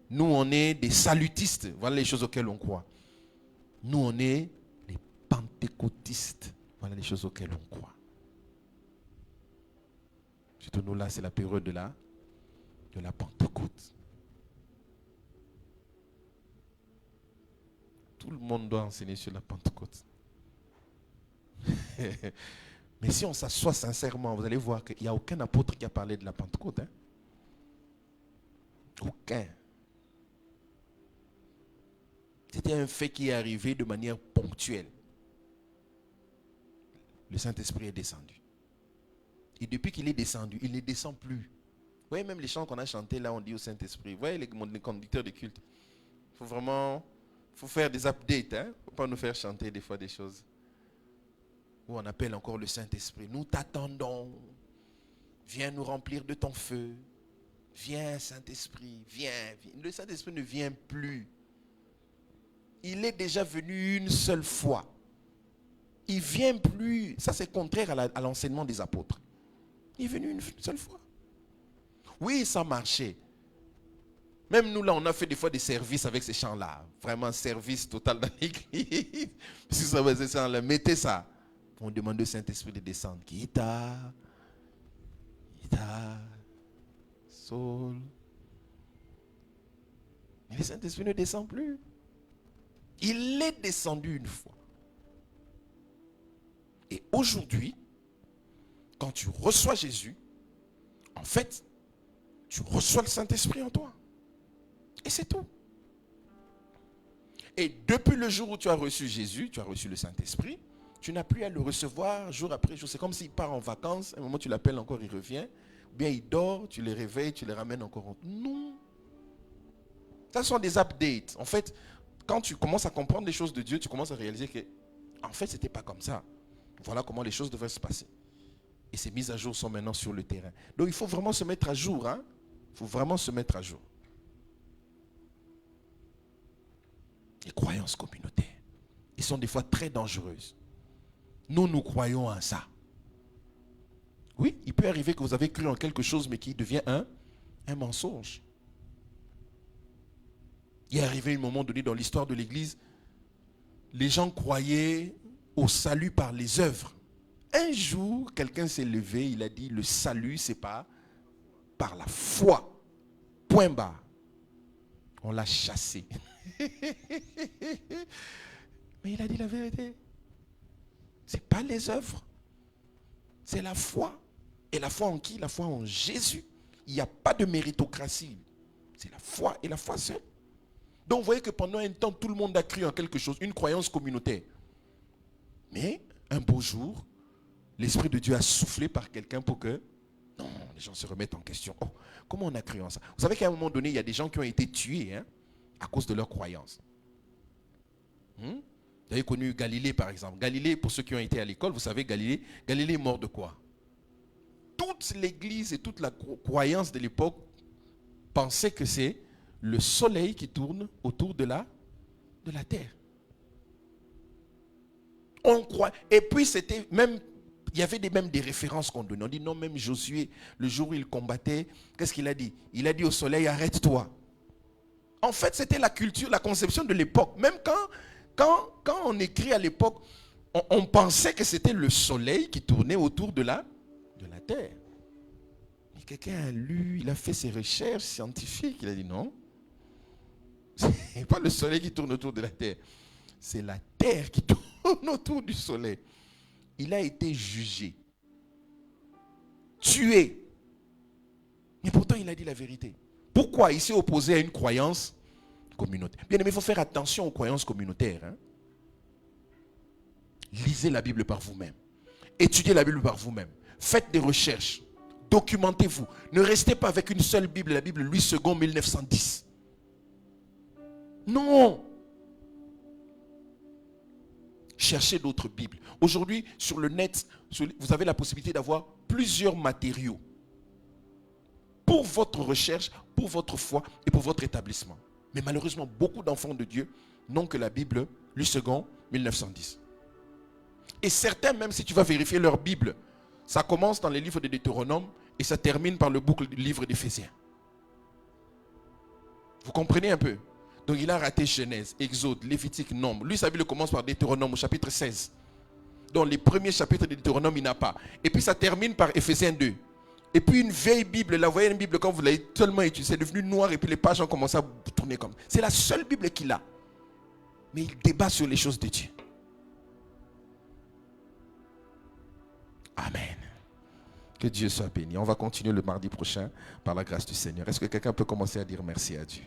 Nous, on est des salutistes. Voilà les choses auxquelles on croit. Nous, on est des pentecôtistes. Voilà les choses auxquelles on croit. Surtout nous, là, c'est la période de la Pentecôte. Tout le monde doit enseigner sur la Pentecôte. Mais si on s'assoit sincèrement, vous allez voir qu'il n'y a aucun apôtre qui a parlé de la Pentecôte. Aucun. C'était un fait qui est arrivé de manière ponctuelle. Le Saint-Esprit est descendu. Et depuis qu'il est descendu, il ne descend plus. Vous voyez, même les chants qu'on a chantés là, on dit au Saint-Esprit. Vous voyez les conducteurs de culte. Il faut faire des updates. Il ne faut pas nous faire chanter des fois des choses où on appelle encore le Saint-Esprit. Nous t'attendons. Viens nous remplir de ton feu. Viens, Saint-Esprit. Viens. Le Saint-Esprit ne vient plus. Il est déjà venu une seule fois. Il ne vient plus. Ça, c'est contraire à l'enseignement des apôtres. Il est venu une seule fois. Oui, ça marchait. Même nous, là, on a fait des fois des services avec ces chants-là. Vraiment, service total dans l'église. Si ça va, ces chants-là, mettez ça. On demande au Saint-Esprit de descendre. Guitare, sol. Mais le Saint-Esprit ne descend plus. Il est descendu une fois. Et aujourd'hui, quand tu reçois Jésus, en fait, tu reçois le Saint-Esprit en toi. Et c'est tout. Et depuis le jour où tu as reçu Jésus, tu as reçu le Saint-Esprit, tu n'as plus à le recevoir jour après jour. C'est comme s'il part en vacances, à un moment tu l'appelles encore, il revient. Ou bien il dort, tu le réveilles, tu le ramènes encore. Non. Ça sont des updates. En fait, quand tu commences à comprendre les choses de Dieu, tu commences à réaliser que, en fait, ce n'était pas comme ça. Voilà comment les choses devraient se passer. Et ces mises à jour sont maintenant sur le terrain. Donc il faut vraiment se mettre à jour. Il faut vraiment se mettre à jour. Les croyances communautaires, elles sont des fois très dangereuses. Nous croyons en ça. Oui, il peut arriver que vous avez cru en quelque chose, mais qui devient un mensonge. Il est arrivé un moment donné dans l'histoire de l'Église, les gens croyaient au salut par les œuvres. Un jour, quelqu'un s'est levé, il a dit, le salut, c'est pas par la foi. Point barre. On l'a chassé. Mais il a dit la vérité. Ce n'est pas les œuvres. C'est la foi. Et la foi en qui? La foi en Jésus. Il n'y a pas de méritocratie. C'est la foi et la foi seule. Donc vous voyez que pendant un temps, tout le monde a cru en quelque chose, une croyance communautaire. Mais un beau jour, l'Esprit de Dieu a soufflé par quelqu'un pour que non, les gens se remettent en question. Oh, comment on a cru en ça? Vous savez qu'à un moment donné, il y a des gens qui ont été tués à cause de leur croyance. Vous avez connu Galilée, par exemple. Galilée, pour ceux qui ont été à l'école, vous savez, Galilée est mort de quoi? Toute l'église et toute la croyance de l'époque pensait que c'est le soleil qui tourne autour de la terre. On croit. Et puis c'était même, il y avait même des références qu'on donnait. On dit non, même Josué, le jour où il combattait, qu'est-ce qu'il a dit? Il a dit au soleil, arrête-toi. En fait, c'était la culture, la conception de l'époque. Même quand on écrit à l'époque, on pensait que c'était le soleil qui tournait autour de la terre. Et quelqu'un a lu, il a fait ses recherches scientifiques, il a dit non. Ce n'est pas le soleil qui tourne autour de la terre. C'est la terre qui tourne autour du soleil. il a été jugé, tué. Mais pourtant, il a dit la vérité. Pourquoi? Il s'est opposé à une croyance communautaire. Bien aimé, il faut faire attention aux croyances communautaires. Hein? Lisez la Bible par vous-même. Étudiez la Bible par vous-même. Faites des recherches. Documentez-vous. Ne restez pas avec une seule Bible, la Bible Louis II 1910. Non. Cherchez d'autres Bibles. Aujourd'hui, sur le net, vous avez la possibilité d'avoir plusieurs matériaux pour votre recherche, pour votre foi et pour votre établissement. Mais malheureusement, beaucoup d'enfants de Dieu n'ont que la Bible Louis II 1910. Et certains, même si tu vas vérifier leur Bible, ça commence dans les livres de Deutéronome et ça termine par le boucle du livre d'Éphésiens. Vous comprenez un peu? Donc il a raté Genèse, Exode, Lévitique, Nombre. Lui, sa Bible commence par Deutéronome au chapitre 16. Donc les premiers chapitres de Deutéronome, il n'a pas. Et puis ça termine par Éphésiens 2. Et puis une vieille Bible, là, vous voyez une Bible, quand vous l'avez tellement étudiée, c'est devenu noir et puis les pages ont commencé à tourner comme ça. C'est la seule Bible qu'il a. Mais il débat sur les choses de Dieu. Amen. Que Dieu soit béni. On va continuer le mardi prochain par la grâce du Seigneur. Est-ce que quelqu'un peut commencer à dire merci à Dieu?